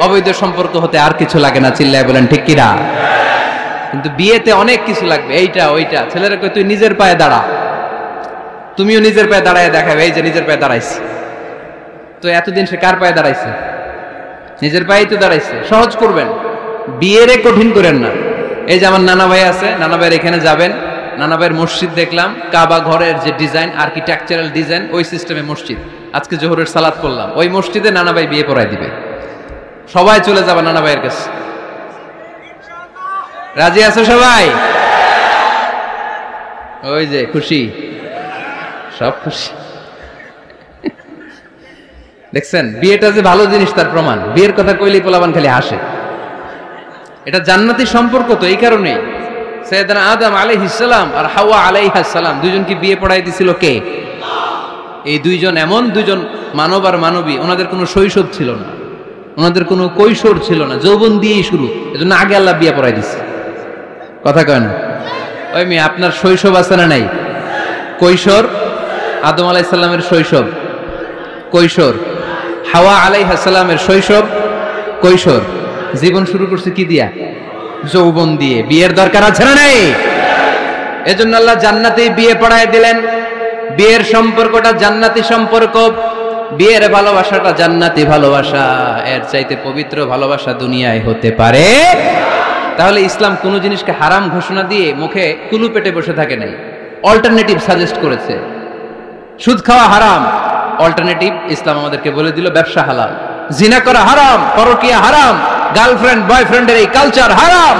অবৈধ সম্পর্ক হতে আর কিছু লাগে না, চিল্লায় বলেন ঠিক কিনা? কিন্তু বিয়েতে অনেক কিছু লাগবে, এইটা ওইটা। ছেলেরা কই তুই নিজের পায়ে দাঁড়া, তুমিও নিজের পায়ে দাঁড়ায় দেখাবে, এই যে নিজের পায়ে দাঁড়াইছে। তো এতদিন সে কার পায়ে দাঁড়াইছে? নিজের পায়েই তো দাঁড়াইছে। সহজ করবেন, বিয়েরে কঠিন করেন না। এই যে আমার নানা ভাই আছে, নানা ভাইয়ের এখানে যাবেন, নানা ভাইয়ের মসজিদ দেখলাম, কাবা ঘরের যে ডিজাইন, আর্কিটেকচারাল ডিজাইন, ওই সিস্টেমে মসজিদ। আজকে জোহরের সালাত করলাম, ওই মসজিদে নানা ভাই বিয়ে পড়ায় দিবে। সবাই চলে যাবে নানা ভাইয়ের কাছে। রাজি আছো সবাই? ওই যে খুশি, সব খুশি। দেখছেন বিয়েটা যে ভালো জিনিস তার প্রমাণ। বিয়ের কথা কইলেই পোলাপান খালি হাসে। এটা জান্নাতি সম্পর্ক। তো এই কারণেই সাইয়েদনা আদম আলাইহিস সালাম আর হাওয়া আলাইহাস সালাম দুইজনকে বিয়ে পড়াই দিছিল কে? এই দুইজন এমন দুইজন মানব আর মানবী, ওনাদের কোনো শৈশব ছিল না, ওনাদের কোনো কৈশোর ছিল না, যৌবন দিয়েই শুরু। এজন্য আগে আল্লাহ বিয়ে পড়াই দিছে। কথা কয় না? ওই মেয়ে আপনার শৈশব আছে না নাই? কৈশোর। আদম আলাইহিস সালামের শৈশব, কৈশোর। হাওয়া আলাইহিস সালামের শৈশব, কৈশোর। জীবন শুরু করছে কি দিয়া? যৌবন দিয়ে। বিয়ের দরকার আছে না নাই? এজন্য আল্লাহ জান্নাতেই বিয়ে পড়ায় দিলেন। বিয়ের সম্পর্কটা জান্নাতি সম্পর্ক, বিয়ের ভালোবাসাটা জান্নাতি ভালোবাসা। এর চাইতে পবিত্র ভালোবাসা দুনিয়ায় হতে পারে তাহলে ইসলাম কোনো জিনিসকে হারাম ঘোষণা দিয়ে মুখে কুলু পেটে বসে থাকে নাই, অল্টারনেটিভ সাজেস্ট করেছে। সুদ খাওয়া হারাম, অল্টারনেটিভ ইসলাম আমাদেরকে বলে দিল ব্যবসা হালাল। জিনা করা হারাম, পরকিয়া হারাম, গার্লফ্রেন্ড বয়ফ্রেন্ডের এই কালচার হারাম,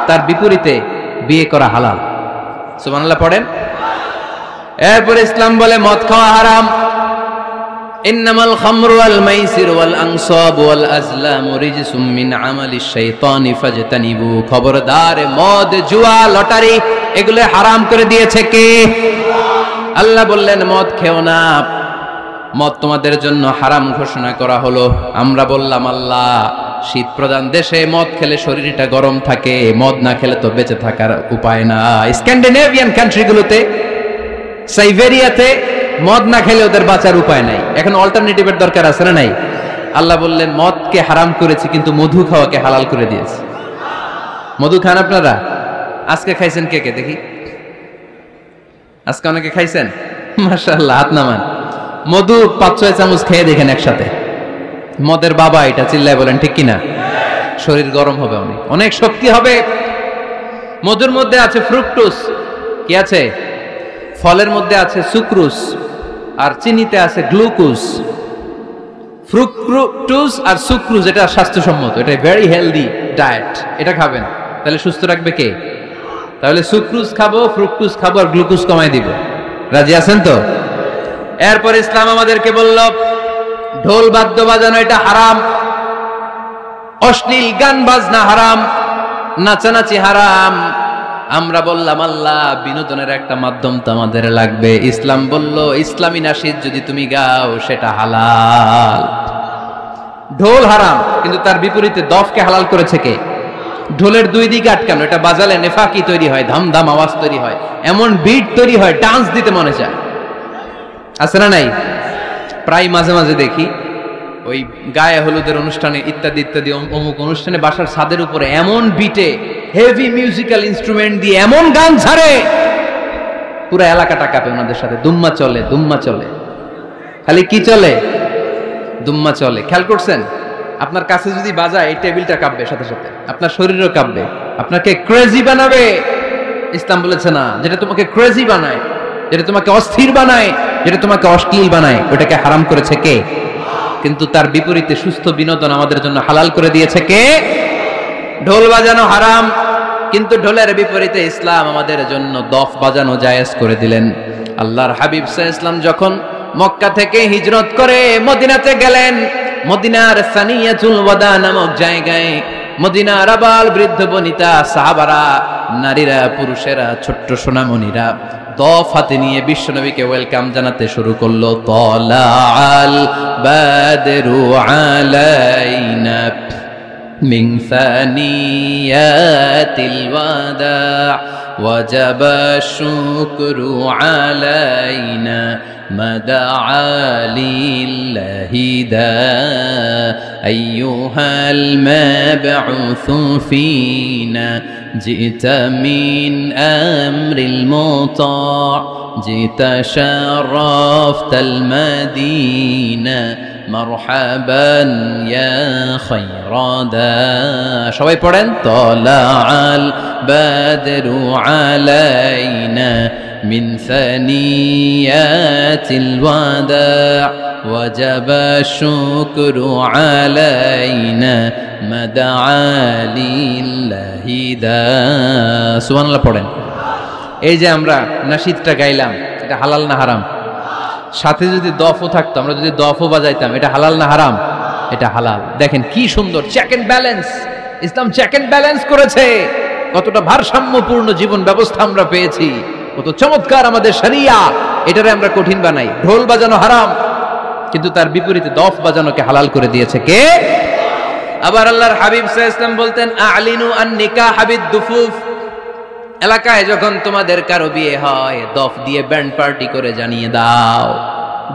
তার বিপরীতে বিয়ে করা হালাল। সুবহানাল্লাহ পড়েন। এরপরে ইসলাম বলে মদ খাওয়া হারাম। ইন্নামাল খামরু ওয়াল মাইসির ওয়াল আনসাব ওয়াল আজলামু রিজসুম মিন আমালিশ শাইতানি ফাজতানিবু। খবরদার, মদ, জুয়া, লটারি এগুলো হারাম করে দিয়েছে কে? আল্লাহ বললেন মদ খেও না, মদ তোমাদের জন্য হারাম ঘোষণা করা হলো। আমরা বললাম আল্লাহ, শীত প্রধান দেশে মদ খেলে শরীরটা গরম থাকে, মদ না খেলে তো বেঁচে থাকার উপায় না। স্ক্যান্ডিনেভিয়ান কান্ট্রিগুলোতে, সাইবেরিয়াতে মদ না খেলে ওদের বাঁচার উপায় নাই। এখন অল্টারনেটিভের দরকার আছে না নাই? আল্লাহ বললেন মদকে হারাম করেছি, কিন্তু মধু খাওয়াকে হালাল করে দিয়েছি। মধু খান আপনারা? আজকে খাইছেন কে কে দেখি? আজকে অনেকে খাইছেন? মাশাআল্লাহ, হাত নামান। মধু 5-6 চামচ খেয়ে দেখেন একসাথে। মদের বাবা এটা, চিল্লায় বলেন ঠিক কিনা? শরীর গরম হবে, অনেক অনেক শক্তি হবে। মধুর মধ্যে আছে ফ্রুকটোজ, কি আছে? ফলের মধ্যে আছে সুক্রোজ, আর চিনিতে আছে গ্লুকোজ। ফ্রুকটোজ আর সুক্রোজ এটা স্বাস্থ্যসম্মত, এটা ভেরি হেলদি ডায়েট। এটা খাবেন, তাহলে সুস্থ রাখবে কে? তাহলে সুক্রোজ খাবো, ফ্রুকটোজ খাবো, আর গ্লুকোজ কমাই দিব। রাজি আছেন তো? এরপর ইসলাম আমাদেরকে বলল ঢোল বাদ্য বাজানো এটা হারাম, অশ্লীল গান বাজনা হারাম, নাচানাচি হারাম। আমরা বললাম আল্লাহ, বিনোদনের একটা মাধ্যম তো আমাদের লাগবে। ইসলাম বলল ইসলামী নাশিদ যদি তুমি গাও সেটা হালাল। ঢোল হারাম, কিন্তু তার বিপরীতে দফকে হালাল করেছে কে? ঢোলের দুই দিকে আটকানো, এটা বাজালে নেফাকি তৈরি হয়, ধামধাম আওয়াজ তৈরি হয়, এমন বিট তৈরি হয়, ডান্স দিতে মনে চায়। আছে না নাই? প্রায় মাঝে মাঝে দেখি ওই গায়ে হলুদের অনুষ্ঠানে ইত্যাদি ইত্যাদি অমুক অনুষ্ঠানে বাসার ছাদের উপরে এমন বিটে হেভি মিউজিক্যাল ইনস্ট্রুমেন্ট দিয়ে এমন গান ছাড়ে, পুরো এলাকাটা কাঁপে ওনাদের সাথে। দুম্মা চলে, দুম্মা চলে, খালি কি চলে? দুম্মা চলে। খেয়াল করছেন? আপনার কাছে যদি বাজায় এই টেবিলটা কাঁপবে, সাথে সাথে আপনার শরীরও কাঁপবে, আপনাকে ক্রেজি বানাবে। ইসলাম বলেছে না, যেটা তোমাকে ক্রেজি বানায়, যেটা তোমাকে অস্থির বানায়, যেটা তোমাকে অশ্লীল বানায়, ওটাকে হারাম করেছে কে? কিন্তু তার বিপরীতে সুস্থ বিনোদন আমাদের জন্য হালাল করে দিয়েছে কে? ঢোল বাজানো হারাম, কিন্তু ঢোলের বিপরীতে ইসলাম আমাদের জন্য দফ বাজানো জায়েজ করে দিলেন। আল্লাহর হাবিব সাল্লাল্লাহু আলাইহি ওয়াসাল্লাম যখন মক্কা থেকে হিজরত করে মদিনাতে গেলেন, মদিনার সানিয়াতুল ওয়াদা নামক জায়গায় মদিনার আবাল বৃদ্ধ বনিতা, সাহাবারা, নারীরা, পুরুষেরা, ছোট্ট সোনামণিরা দফ হাতে নিয়ে বিশ্বনবীকে ওয়েলকাম জানাতে শুরু করলো। তালাআল বাদরু আলাইনা মিন সানিয়াতিল ওয়াদা ওয়াজাবা শুকরু আলাইনা মাদআ লিল্লাহি দা আইয়ুহাল মাবউসু ফিনা جئت من أمر المطاع جئت شرفت المدينة مرحبا يا خير دا সবাই পড়েন طلع البدر علينا من ثنيات الوداع وجب الشكر علينا مدعا لله دا সুবহানাল্লাহ পড়েন। এই যে আমরা নাশিদটা গাইলাম, এটা হালাল না হারাম? সাথে যদি দফও থাকতো, আমরা যদি দফও বাজাইতাম, এটা হালাল না হারাম? এটা হালাল। দেখেন কি সুন্দর চেক এন্ড ব্যালেন্স, ইসলাম চেক এন্ড ব্যালেন্স করেছে। কতটা ভারসাম্যপূর্ণ জীবন ব্যবস্থা আমরা পেয়েছি, কত চমৎকার আমাদের শরিয়া। এটারে আমরা কঠিন বানাই। ঢোল বাজানো হারাম, কিন্তু তার বিপরীতে দফ বাজানোকে হালাল করে দিয়েছে কে? আবার আল্লাহর হাবিব সাল্লাল্লাহু আলাইহি ওয়াসাল্লাম বলতেন আ'লিনু আন নিকাহ বিদ-দুফুফ, এলাকায় যখন তোমাদের কারো বিয়ে হয় দফ দিয়ে ব্যান্ড পার্টি করে জানিয়ে দাও।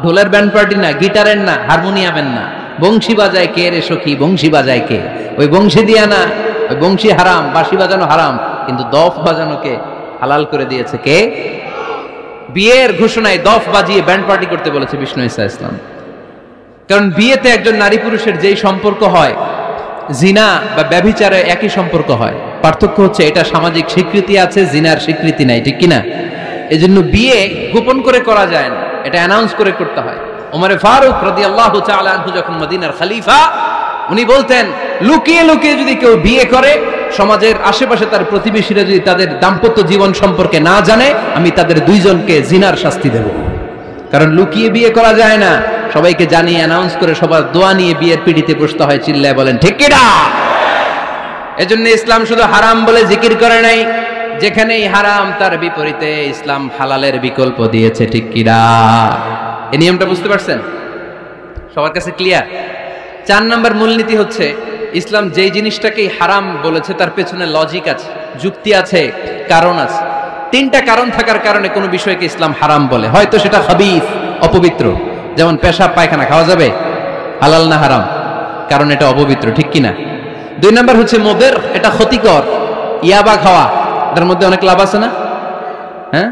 ঢোলের ব্যান্ড পার্টি না, গিটারের না, হারমোনিয়ামের না, বংশী বাজায় কে রে সখী, বংশী বাজায় কে? ওই বংশী দিয়া না, ওই বংশী হারাম, বাঁশি বাজানো হারাম, কিন্তু দফ বাজানোকে হালাল করে দিয়েছে কে? বিয়ের ঘোষণায় দফ বাজিয়ে ব্যান্ড পার্টি করতে বলেছে বিষ্ণু ঈসা ইসলাম। কারণ বিয়েতে একজন নারী পুরুষের যেই সম্পর্ক হয়, জিনা বা ব্যভিচারে একই সম্পর্ক হয়। পার্থক্য হচ্ছে এটা সামাজিক স্বীকৃতি আছে, জিনার স্বীকৃতি নাই, ঠিক কিনা? এজন্য বিয়ে গোপন করে করা যায় না, এটা অ্যানাউন্স করে করতে হয়। ওমরে ফারুক রাদিয়াল্লাহু তাআলা আনহু যখন মদিনার খলিফা, উনি বলতেন লুকিয়ে লুকিয়ে যদি কেউ বিয়ে করে, সমাজের আশেপাশে তার প্রতিবেশীরা যদি তাদের দাম্পত্য জীবন সম্পর্কে না জানে, আমি তাদের দুইজনকে জিনার শাস্তি দেব। কারণ লুকিয়ে বিয়ে করা যায় না, সবাইকে জানিয়ে অ্যানাউন্স করে সবার দোয়া নিয়ে বিয়ের পিড়িতে বসতে হয়। চিল্লায় বলেন ঠিক কিনা? এজন্য ইসলাম শুধু হারাম বলে জিকির করে নাই, যেখানেই হারাম তার বিপরীতে ইসলাম হালালের বিকল্প দিয়েছে, ঠিক কিনা? এই নিয়মটা বুঝতে পারছেন? সবার কাছে ক্লিয়ার? 4 নম্বর মূলনীতি হচ্ছে ইসলাম যেই জিনিসটাকেই হারাম বলেছে তার পেছনে লজিক আছে, যুক্তি আছে, কারণ আছে। 3টা কারণ থাকার কারণে কোনো বিষয়কে ইসলাম হারাম বলে। হয়তো সেটা খাবিস, অপবিত্র, যেমন পেশাব পায়খানা খাওয়া যাবে, হালাল না হারাম? কারণ এটা অপবিত্র, ঠিক কিনা? 2 নম্বর হচ্ছে মুদির, এটা ক্ষতিকর। ইয়াবা খাওয়া, এটার মধ্যে অনেক লাভ আছে না? হ্যাঁ,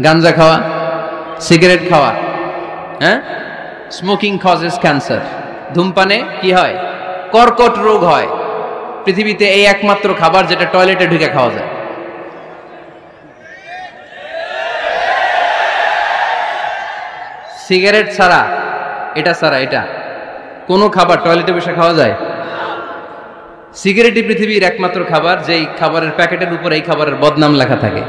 গাঞ্জা খাওয়া, সিগারেট খাওয়া, হ্যাঁ, স্মোকিং কজেস ক্যান্সার। ধূমপানে কি হয়? কর্কট রোগ হয়। পৃথিবীতে এই একমাত্র খাবার যেটা টয়লেটে ঢুকে খাওয়া যায়। সিগারেট ছাড়া, এটা ছাড়া, এটা কোনো খাবার টয়লেটে বসে খাওয়া যায়? সিগারেটই পৃথিবীর একমাত্র খাবার যেই খাবারের প্যাকেটের উপর এই খাবারের বদনাম লেখা থাকে।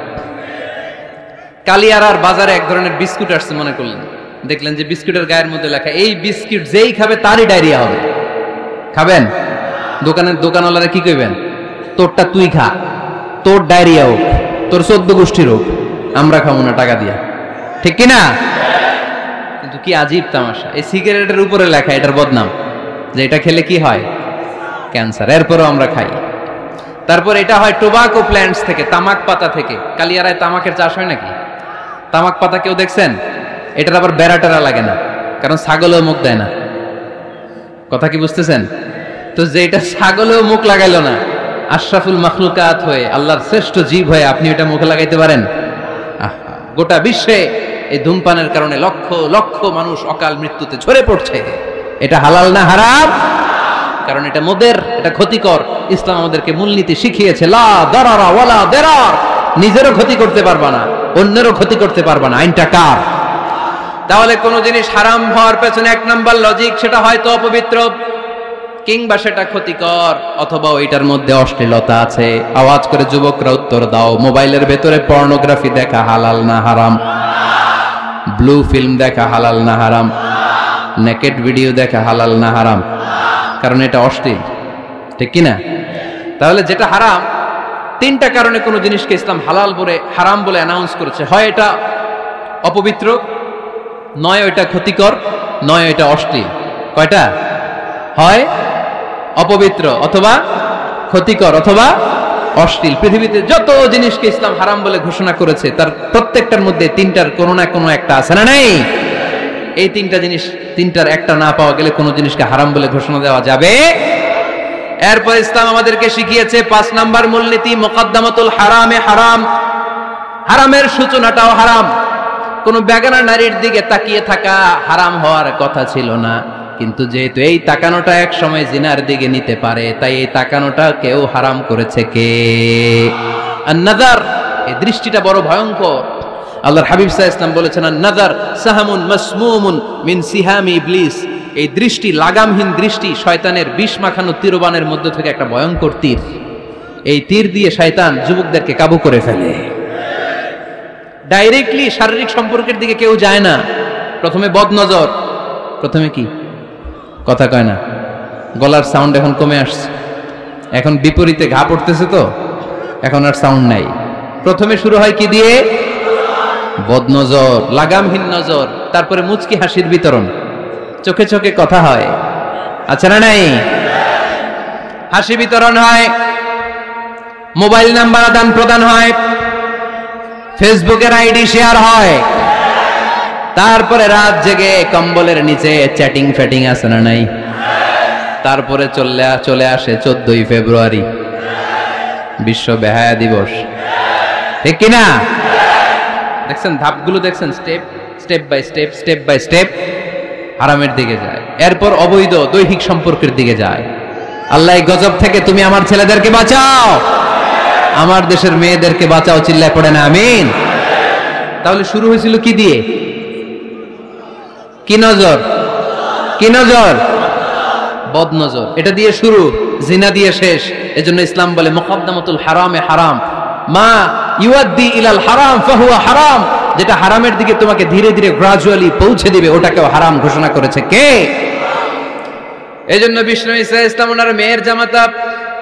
কালিয়ারার বাজারে এক ধরনের বিস্কুট আসছে, মনে করলেন, দেখলেন যে বিস্কুটের গায়ের মধ্যে লেখা এই বিস্কুট যেই খাবে তারই ডায়রিয়া হবে। খাবেন? দোকানওয়ালারা কি কইবেন? তোরটা তুই খা, তোর ডায়রিয়া হোক, তোর 14 গোষ্ঠীর হোক, আমরা খাবো না টাকা দিয়া, ঠিক কিনা? কিন্তু কি আজীব তামাশা, এই সিগারেটের উপরে লেখা এটার বদনাম, যে এটা খেলে কি হয়? ক্যান্সার। এরপরও আমরা খাই। তারপর এটা হয় টোবাকো প্ল্যান্টস থেকে, তামাক পাতা থেকে। কালিয়ারায় তামাকের চাষ হয় নাকি? তামাক পাতা কেউ দেখছেন? এটার আবার বেড়াটেরা লাগে না, কারণ ছাগলেও মুখ দেয় না। কথা কি বুঝতেছেন? তো যে এটা ছাগলেও মুখ লাগাইলো না, আশরাফুল মাখলুকাত হয়ে, আল্লাহর শ্রেষ্ঠ জীব হয়ে আপনি এটা মুখে লাগাইতে পারেন? গোটা বিশ্বে এই ধূমপানের কারণে লক্ষ লক্ষ মানুষ অকাল মৃত্যুতে ঝরে পড়ছে। এটা হালাল না হারাম? কারণ এটা মুদির, এটা ক্ষতিকর। ইসলাম আমাদেরকে মূলনীতি শিখিয়েছে, লা দারারা ওয়ালা দিরার। নিজেরও ক্ষতি করতে পারবা না, অন্যেরও ক্ষতি করতে পারবা না। আইনটা কার? তাহলে কোন জিনিস হারাম হওয়ার পেছনে 1 নাম্বার লজিক, সেটা হয়তো অপবিত্র, কিংবা সেটা ক্ষতিকর, অথবা ওইটার মধ্যে অশ্লীলতা আছে। আওয়াজ করে যুবকরা উত্তর দাও, মোবাইলের ভেতরে পর্নোগ্রাফি দেখা হালাল না হারাম? ব্লু ফিল্ম দেখা হালাল না হারাম? নেকেড ভিডিও দেখা হালাল না হারাম? কারণ এটা অশ্লীল, ঠিক কিনা? তাহলে যেটা হারাম, 3টা কারণে কোনো জিনিসকে ইসলাম হালাল বলে, হারাম বলে অ্যানাউন্স করেছে। হয় এটা অপবিত্র, নয় ওইটা ক্ষতিকর, নয় ওইটা অশ্লীল। কয়টা? হয় অপবিত্র, অথবা ক্ষতিকর, অথবা অশ্লীল। পৃথিবীতে যত জিনিসকে ইসলাম হারাম বলে ঘোষণা করেছে তার প্রত্যেকটার মধ্যে 3টার কোনো না কোনো একটা আছে না নেই? এই 3টা জিনিস, 3টার একটা না পাওয়া গেলে কোনো জিনিসকে হারাম বলে ঘোষণা দেওয়া যাবে? এরপর ইসলাম আমাদেরকে শিখিয়েছে 5 নাম্বার মূলনীতি, মুকদ্দামাতুল হারামে হারাম। হারামের সূচনাটাও হারাম। কোন বেগানা নারীর দিকে তাকিয়ে থাকা হারাম হওয়ার কথা ছিল না, কিন্তু যেহেতু এই তাকানোটা এক সময় জিনার দিকে নিতে পারে, তাই এই তাকানোটা কেউ হারাম করেছে। কে? আন-নাযার। এই দৃষ্টিটা বড় ভয়ঙ্কর। আল্লাহর হাবিব সাল্লাল্লাহু আলাইহি ওয়াসাল্লাম বলেছেন, আন-নাযার সাহামুন মাসমুমুন মিন সিহামি ইবলিস। এই দৃষ্টি, লাগামহীন দৃষ্টি, শয়তানের বিষ মাখানো তীরবানের মধ্য থেকে একটা ভয়ঙ্কর তীর। এই তীর দিয়ে শয়তান যুবকদেরকে কাবু করে ফেলে। ডাইরেক্টলি শারীরিক সম্পর্কের দিকে কেউ যায় না, প্রথমে বদনজর, প্রথমে কি কথা কয় না, গলার সাউন্ড এখন কমে আসছে, এখন বিপরীতে ঘা পড়তেছে, তো এখন আর সাউন্ড নাই। প্রথমে শুরু হয় কি দিয়ে? বদনজর, লাগামহীন নজর। তারপরে মুচকি হাসির বিতরণ, চোখে চোখে কথা হয়, আচ্ছা না নাই? হাসি বিতরণ হয়, মোবাইল নাম্বার আদান প্রদান হয়, ফেসবুকের আইডি শেয়ার হয়, তারপরে রাত জেগে কম্বলের নিচে চ্যাটিং ফ্যাটিং আছে না নাই? তারপরে চলে আসে 14ই ফেব্রুয়ারি, বিশ্ব বেহায়া দিবস, ঠিক কিনা? দেখছেন ধাপগুলো, দেখছেন স্টেপ বাই স্টেপ হারামের দিকে যায়। এরপর অবৈধ দৈহিক সম্পর্কের দিকে যায়। আল্লাহ এই গজব থেকে তুমি আমার ছেলেদেরকে বাঁচাও। আমার দেশের মেয়েদেরকে বাঁচাও, চিল্লায় পড়ে না আমিন। তাহলে শুরু হয়েছিল কি দিয়ে? কি নজর? কি নজর? বদ নজর। এটা দিয়ে শুরু, জিনা দিয়ে শেষ। এজন্য ইসলাম বলে মুকদ্দামাতুল হারামে হারাম, মা ইউআদ্দি ইলাল হারাম ফাহুয়া হারাম। যেটা হারামের দিকে তোমাকে ধীরে ধীরে গ্রাজুয়ালি পৌঁছে দিবে, ওটাকেও হারাম ঘোষণা করেছে কে? এজন্য বিষ্ণু ঈসা ইসলাম ওনার মেয়ের জামাতা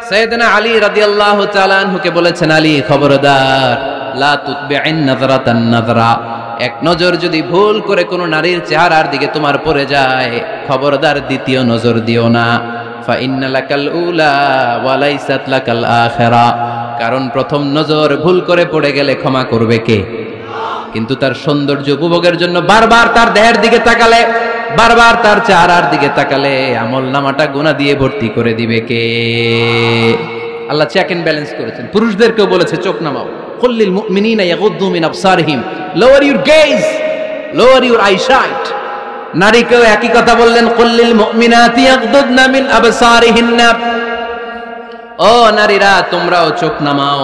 সাইয়েদনা আলী রাদিয়াল্লাহু তাআলা আনহুকে বলেছেন, আলী খবরদার, লা তুতবি'ন নাযরাতান নাযরা, এক নজর যদি ভুল করে কোনো নারীর চেহারার দিকে তোমার পড়ে যায়, খবরদার দ্বিতীয় নজর দিও না। ফা ইন্না লাকাল উলা ওয়া লাইসাত লাকাল আখিরা, কারণ প্রথম নজর ভুল করে পড়ে গেলে ক্ষমা করবে কে? কিন্তু তার সৌন্দর্য উপভোগের জন্য বারবার তার দেহের দিকে তাকালে, বারবার তার চেহারার দিকে তাকালে আমল নামাটা গুনাহ দিয়ে ভর্তি করে দিবে কে? আল্লাহ চেক এন্ড ব্যালেন্স করেছেন। পুরুষদেরকেও বলেছে চোখ নামাও, কুল্লিল মুমিনিনা ইয়াগুদ্দু মিন আবসারিহিম, lower your gaze, lower your eyesight. নারীকেও একই কথা বললেন, কুল্লিল মুমিনাতি ইয়াগুদ্দুনা মিন আবসারিহিন্না, ও নারীরা তোমরাও চোখ নামাও,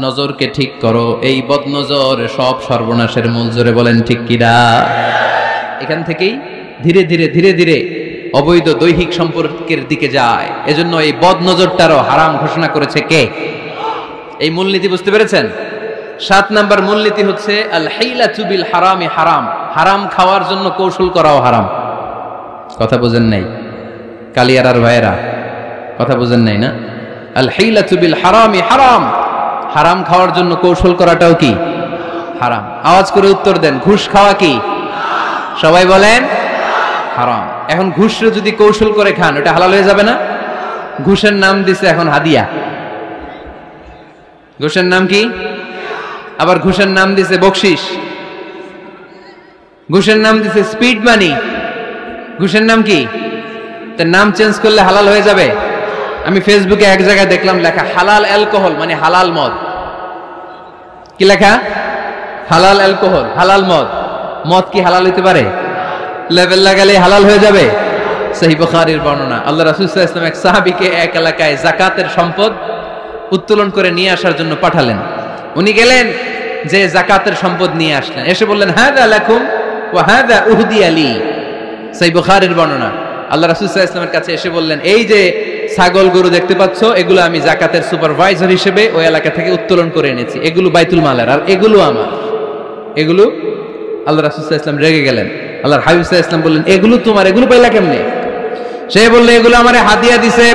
নজরকে ঠিক করো। এই বদনজর সব সর্বনাশের মূল। জোরে বলেন ঠিক কিনা? এখান থেকেই ধীরে ধীরে ধীরে ধীরে অবৈধ দৈহিক সম্পর্কের দিকে যায়। এজন্য এই বদনজরটারও হারাম ঘোষণা করেছে কে? এই মূলনীতি বুঝতে পেরেছেন? 7 নাম্বার মূলনীতি হচ্ছে আল হাইলাতু বিল হারামি হারাম, হারাম খাওয়ার জন্য কৌশল করাও হারাম। কথা বুঝেন নাই কালিয়ারার ভাইয়েরা? কথা বুঝেন নাই না? আল হাইলাতু বিল হারামি হারাম, হারাম খাওয়ার জন্য কৌশল করাটাও কি হারাম? আওয়াজ করে উত্তর দেন, ঘুষ খাওয়া কি? সবাই বলেন হারাম। এখন ঘুষরে যদি কৌশল করে খান, ওটা হালাল হয়ে যাবে না? ঘুষের নাম দিছে এখন হাদিয়া। ঘুষের নাম কি? আবার ঘুষের নাম দিছে বকশিস, ঘুষের নাম দিছে স্পিড মানি। ঘুষের নাম কি? তার নাম চেঞ্জ করলে হালাল হয়ে যাবে? আমি ফেসবুকে এক জায়গায় দেখলাম লেখা হালাল অ্যালকোহল, মানে হালাল মদ। কি লেখা? হালাল অ্যালকোহল, হালাল মদ। মদ কি হালাল হইতে পারে? লেবেল লাগালে হালাল হয়ে যাবে? সহিহ বুখারীর বর্ণনা, আল্লাহ রাসূল সাল্লাল্লাহু আলাইহি ওয়াসাল্লাম এক সাহাবীকে এক এলাকায় যাকাতের সম্পদ উত্তোলন করে নিয়ে আসার জন্য পাঠালেন। উনি গেলেন, যে যাকাতের সম্পদ নিয়ে আসলেন, এসে বললেন হাযা লাকুম ওয়া হাযা উহদিয়া লি। সহিহ বুখারীর বর্ণনা, আল্লাহ রাসূল সাল্লাল্লাহু আলাইহি ওয়াসাল্লামের কাছে এসে বললেন, এই যে ছাগল গরু দেখতে পাচ্ছ, এগুলো আমি যাকাতের সুপারভাইজার হিসেবে ওই এলাকা থেকে উত্তোলন করে এনেছি, এগুলো বাইতুল মালের, আর এগুলো আমার। এগুলো আল্লাহ রাসূল সাল্লাল্লাহু আলাইহি ওয়াসাল্লাম রেগে গেলেন। আল্লাহর হাবিব সাল্লাল্লাহু আলাইহি ওয়াসাল্লাম বললেন, এগুলো তোমার, এগুলো পাইলা কেমনে? সে বলল, এগুলো আমারে হাদিয়া দিছে।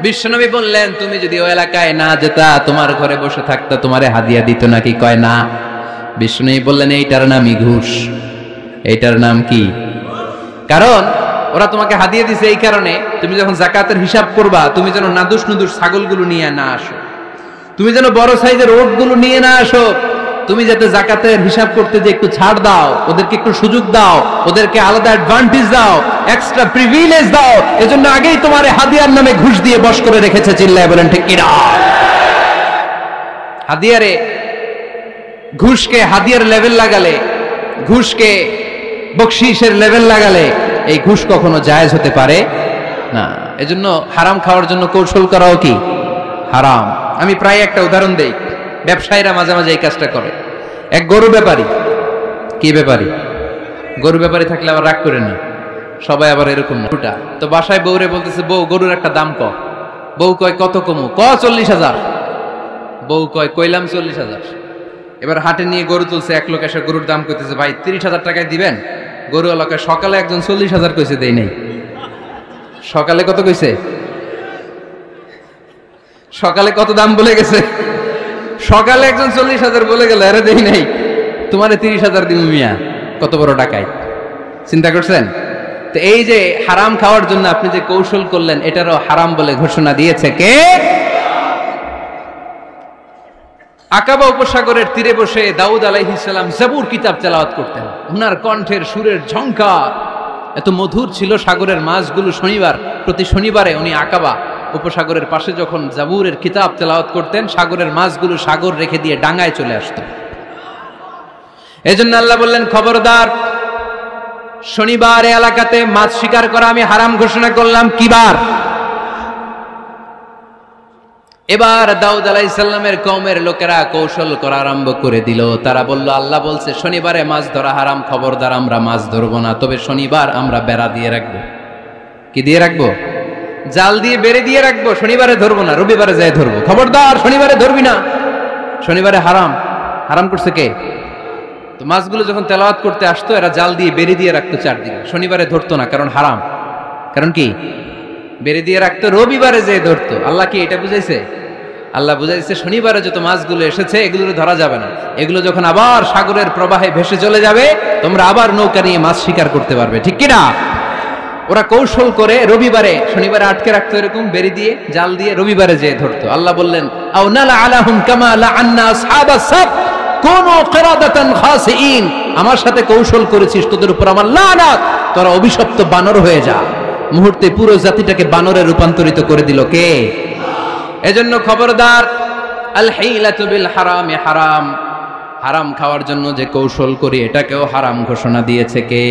বিশ্বনবী বললেন, তুমি যদি ওই এলাকায় না যেতা, তোমার ঘরে বসে থাকতা, তোমারে হাদিয়া দিত নাকি? কয় না। বিশ্বনবী বললেন, এইটার নামই ঘুষ। এইটার নাম কি? কারণ ওরা তোমাকে হাদিয়া দিছে এই কারণে, তুমি যখন যাকাতের হিসাব করবা, তুমি যেন নাদুস নুদুস ছাগলগুলো নিয়ে না আসো, তুমি যেন বড় সাইজের ওটগুলো নিয়ে না আসো, তুমি যাতে যাকাতের হিসাব করতে যে একটু ছাড় দাও, ওদেরকে একটু সুযোগ দাও, ওদেরকে আলাদা অ্যাডভান্টেজ দাও, এক্সট্রা প্রিভিলেজ দাও, এজন্য আগেই তোমার হাদিয়ার নামে ঘুষ দিয়ে বশ করে রেখেছে। চিল্লায় বলেন ঠিক কিনা? হাদিয়ারে, ঘুষকে হাদিয়ার লেভেল লাগালে, ঘুষকে বকশিসের লেভেল লাগালে এই ঘুষ কখনো জায়েজ হতে পারে না। এজন্য হারাম খাওয়ার জন্য কৌশল করাও কি হারাম। আমি প্রায় একটা উদাহরণ দেই, ব্যবসায়ীরা মাঝে মাঝে এই কাজটা করে। এক গরু ব্যাপারী, কি ব্যাপারী? গরু ব্যাপারী থাকলে আবার রাগ করে না, সবাই আবার এরকম না। তো বাসায় বউরে বলতেছে, বউ গরুর একটা দাম ক। বউ কয় কত কমু? 40,000। বউ কয় কইলাম 40,000। এবার হাটে নিয়ে গরু তুলছে, এক লোক এসে গরুর দাম কইতেছে, ভাই 30,000 টাকায় দিবেন? গরু এলাকায় সকালে একজন 40,000 কইছে, দেই নাই। সকালে কত কইছে? সকালে কত দাম বলে গেছে? সকালে একজন 40,000 বলে গেল, আরে দেই নাই, তোমারে 30,000 দিব মিয়া। কত বড় টাকায়, চিন্তা করছেন? তো এই যে হারাম খাওয়ার জন্য আপনি যে কৌশল করলেন, এটারও হারাম বলে ঘোষণা দিয়েছে কে? আকাবা উপসাগরের তীরে বসে দাউদ আলাইহিস সালাম জাবুর কিতাব তেলাওয়াত করতেন। ওনার কণ্ঠের সুরের ঝংকার এত মধুর ছিল, সাগরের মাছগুলো প্রতি শনিবারে উনি আকাবা উপসাগরের পাশে যখন জাবুরের কিতাব তেলাওয়াত করতেন, সাগরের মাছগুলো সাগর রেখে দিয়ে ডাঙায় চলে আসত। এজন্য আল্লাহ বললেন, খবরদার, শনিবার এলাকাতে মাছ শিকার করা আমি হারাম ঘোষণা করলাম। কি বার? এবার দাউদ আলাইহিস সালামের কওমের লোকেরা কৌশল করা আরম্ভ করে দিল। তারা বলল, আল্লাহ বলছে শনিবারে মাছ ধরা হারাম, খবরদার আমরা মাছ ধরবো না, তবে শনিবার আমরা বেড়া দিয়ে রাখবো। কি দিয়ে রাখবো? জাল দিয়ে বেড়ে দিয়ে রাখবো, শনিবারে ধরবো না, রবিবারে যাই ধরবো। খবরদার শনিবারে ধরবি না, শনিবারে হারাম। হারাম করছে কে? তো মাছগুলো যখন তেলাওয়াত করতে আসতো এরা জাল দিয়ে বেড়ে দিয়ে রাখতো চারদিকে, শনিবারে ধরতো না, কারণ হারাম। কারণ কি? বেড়ে দিয়ে রাখতো, রবিবারে যে ধরতো। আল্লাহ কি এটা বুঝাইছে? আল্লাহ বুঝাইছে শনিবারে যত মাছগুলো এসেছে এগুলো ধরা যাবে না, এগুলো যখন আবার সাগরের প্রবাহে ভেসে চলে যাবে তোমরা আবার নৌকা নিয়ে মাছ শিকার করতে পারবে, ঠিক কিনা? ওরা কৌশল করে রবিবারে, শনিবারে আটকে রাখতো এরকম বেড়ে দিয়ে জাল দিয়ে, রবিবারে যে ধরতো। আল্লাহ বললেন, আও নালা আলাহুম কামা লাআন্না আসহাবাস সাব কুনু কিরাদাতান খাসিইন, আমার সাথে কৌশল করেছিস, তোদের উপর আমার লানাত, তোরা অভিশপ্ত বানর হয়ে যা। মুহূর্তে পুরো জাতিটাকে বানরে রূপান্তরিত করে দিল কে? এজন্য খবরদার, আল হিলাতু বিল হারামি হারাম, হারাম খাওয়ার জন্য যে কৌশল করি এটাকেও হারাম ঘোষণা দিয়েছে কে?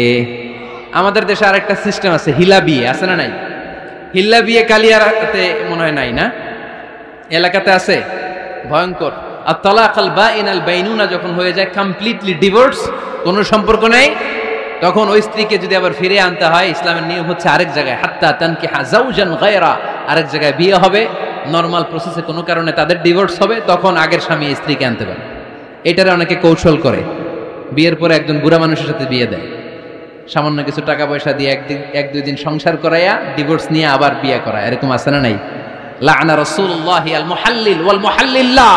আমাদের দেশে আরেকটা সিস্টেম আছে, হিলা বিয়ে আছে না নাই? হিল্লা বিয়ে কালিয়াতে মনে হয় নাই না? এলাকাতে আছে, ভয়ঙ্কর। আর তালাক আল বাইন আল বাইনুনা যখন হয়ে যায় কমপ্লিটলি ডিভোর্স, কোনো সম্পর্ক নেই, তখন ওই স্ত্রীকে যদি আবার ফিরে আনতে হয়, ইসলামের নিয়ম হচ্ছে আরেক জায়গায় হাত্তা তানকিহা যাওজান গায়রা, আরেক জায়গায় বিয়ে হবে, নরমাল প্রসেসে কোনো কারণে তাদের ডিভোর্স হবে, তখন আগের স্বামী স্ত্রীকে আনতে পারে। এটারে অনেকে কৌশল করে, বিয়ের পরে একজন বুড়া মানুষের সাথে বিয়ে দেয়, সামান্য কিছু টাকা পয়সা দিয়ে এক দুই দিন সংসার করাইয়া ডিভোর্স নিয়ে আবার বিয়ে করায়, এরকম আছে না নাই? লাআনা রাসূলুল্লাহি আল মুহাল্লিল ওয়াল মুহাল্লিল্লাহ,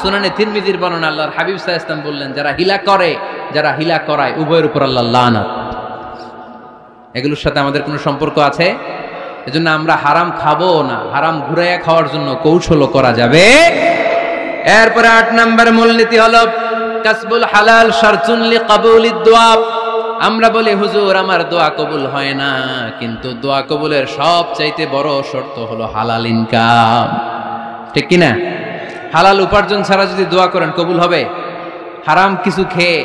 সুনানে তিরমিজির বর্ণনা, আল্লাহর হাবিব সাল্লাল্লাহু আলাইহি ওয়াসাল্লাম বললেন, যারা হিলা করে, যারা হিলা করায়, উভয়ের উপর আল্লাহর লানাত। এগুলোর সাথে আমাদের কোনো সম্পর্ক আছে? এজন্য আমরা হারাম খাবো না, হারাম ঘুরাইয়া খাওয়ার জন্য কৌশলও করা যাবে। এরপরে ৮ নম্বর মূলনীতি হলো কাসবুল হালাল শারতুন লিকাবুলিদ দুআ। আমরা বলি, হুজুর আমার দোয়া কবুল হয় না, কিন্তু দোয়া কবুলের সবচাইতে বড় শর্ত হলো হালাল ইনকাম, ঠিক কি না? হালাল উপার্জন ছাড়া যদি দোয়া করেন কবুল হবে? হারাম কিছু খেয়ে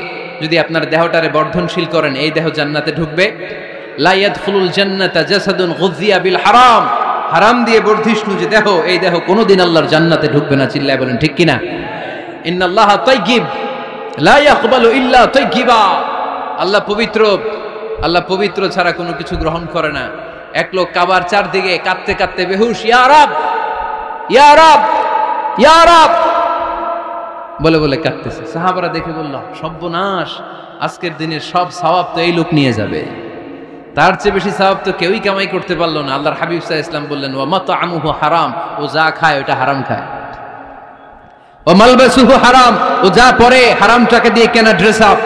যদি আপনার দেহটারে বর্ধনশীল করেন, এই দেহ জান্নাতে ঢুকবে? লা ইয়াদখুলুল জান্নাতা জাসাদুন গুযিয়া বিল হারাম, হারাম দিয়ে বর্ধিষ্ণু যে দেহ, এই দেহ কোনোদিন আল্লাহর জান্নাতে ঢুকবে না। চিল্লায় বলেন ঠিক কিনা? ইন্নাল্লাহা তাইয়্যিব লা ইয়াকবালু ইল্লা তাইয়্যিবা, আল্লাহ পবিত্র, আল্লাহ পবিত্র ছাড়া কোনো কিছু গ্রহণ করে না। এক লোক কাবার চারদিকে কাঁদতে কাঁদতে বেহুশ, ইয়া রাব ইয়া রাব ইয়া রাব বলে বলে কাঁদতেছে। সাহাবারা দেখে বলল, সর্বনাশ, আজকের দিনের সব সওয়াব তো এই লোক নিয়ে যাবে, তার চেয়ে বেশি সওয়াব তো কেউই কামাই করতে পারলো না। আল্লাহর হাবিব সাল্লাল্লাহু আলাইহি ওয়াসাল্লাম বললেন, ওয়া মাতআমুহু হারাম, ও যা খায় ওটা হারাম খায়। ওয়া মালবাসুহু হারাম, ও যা পরে হারামটাকে দিয়ে কেনা ড্রেস আপ।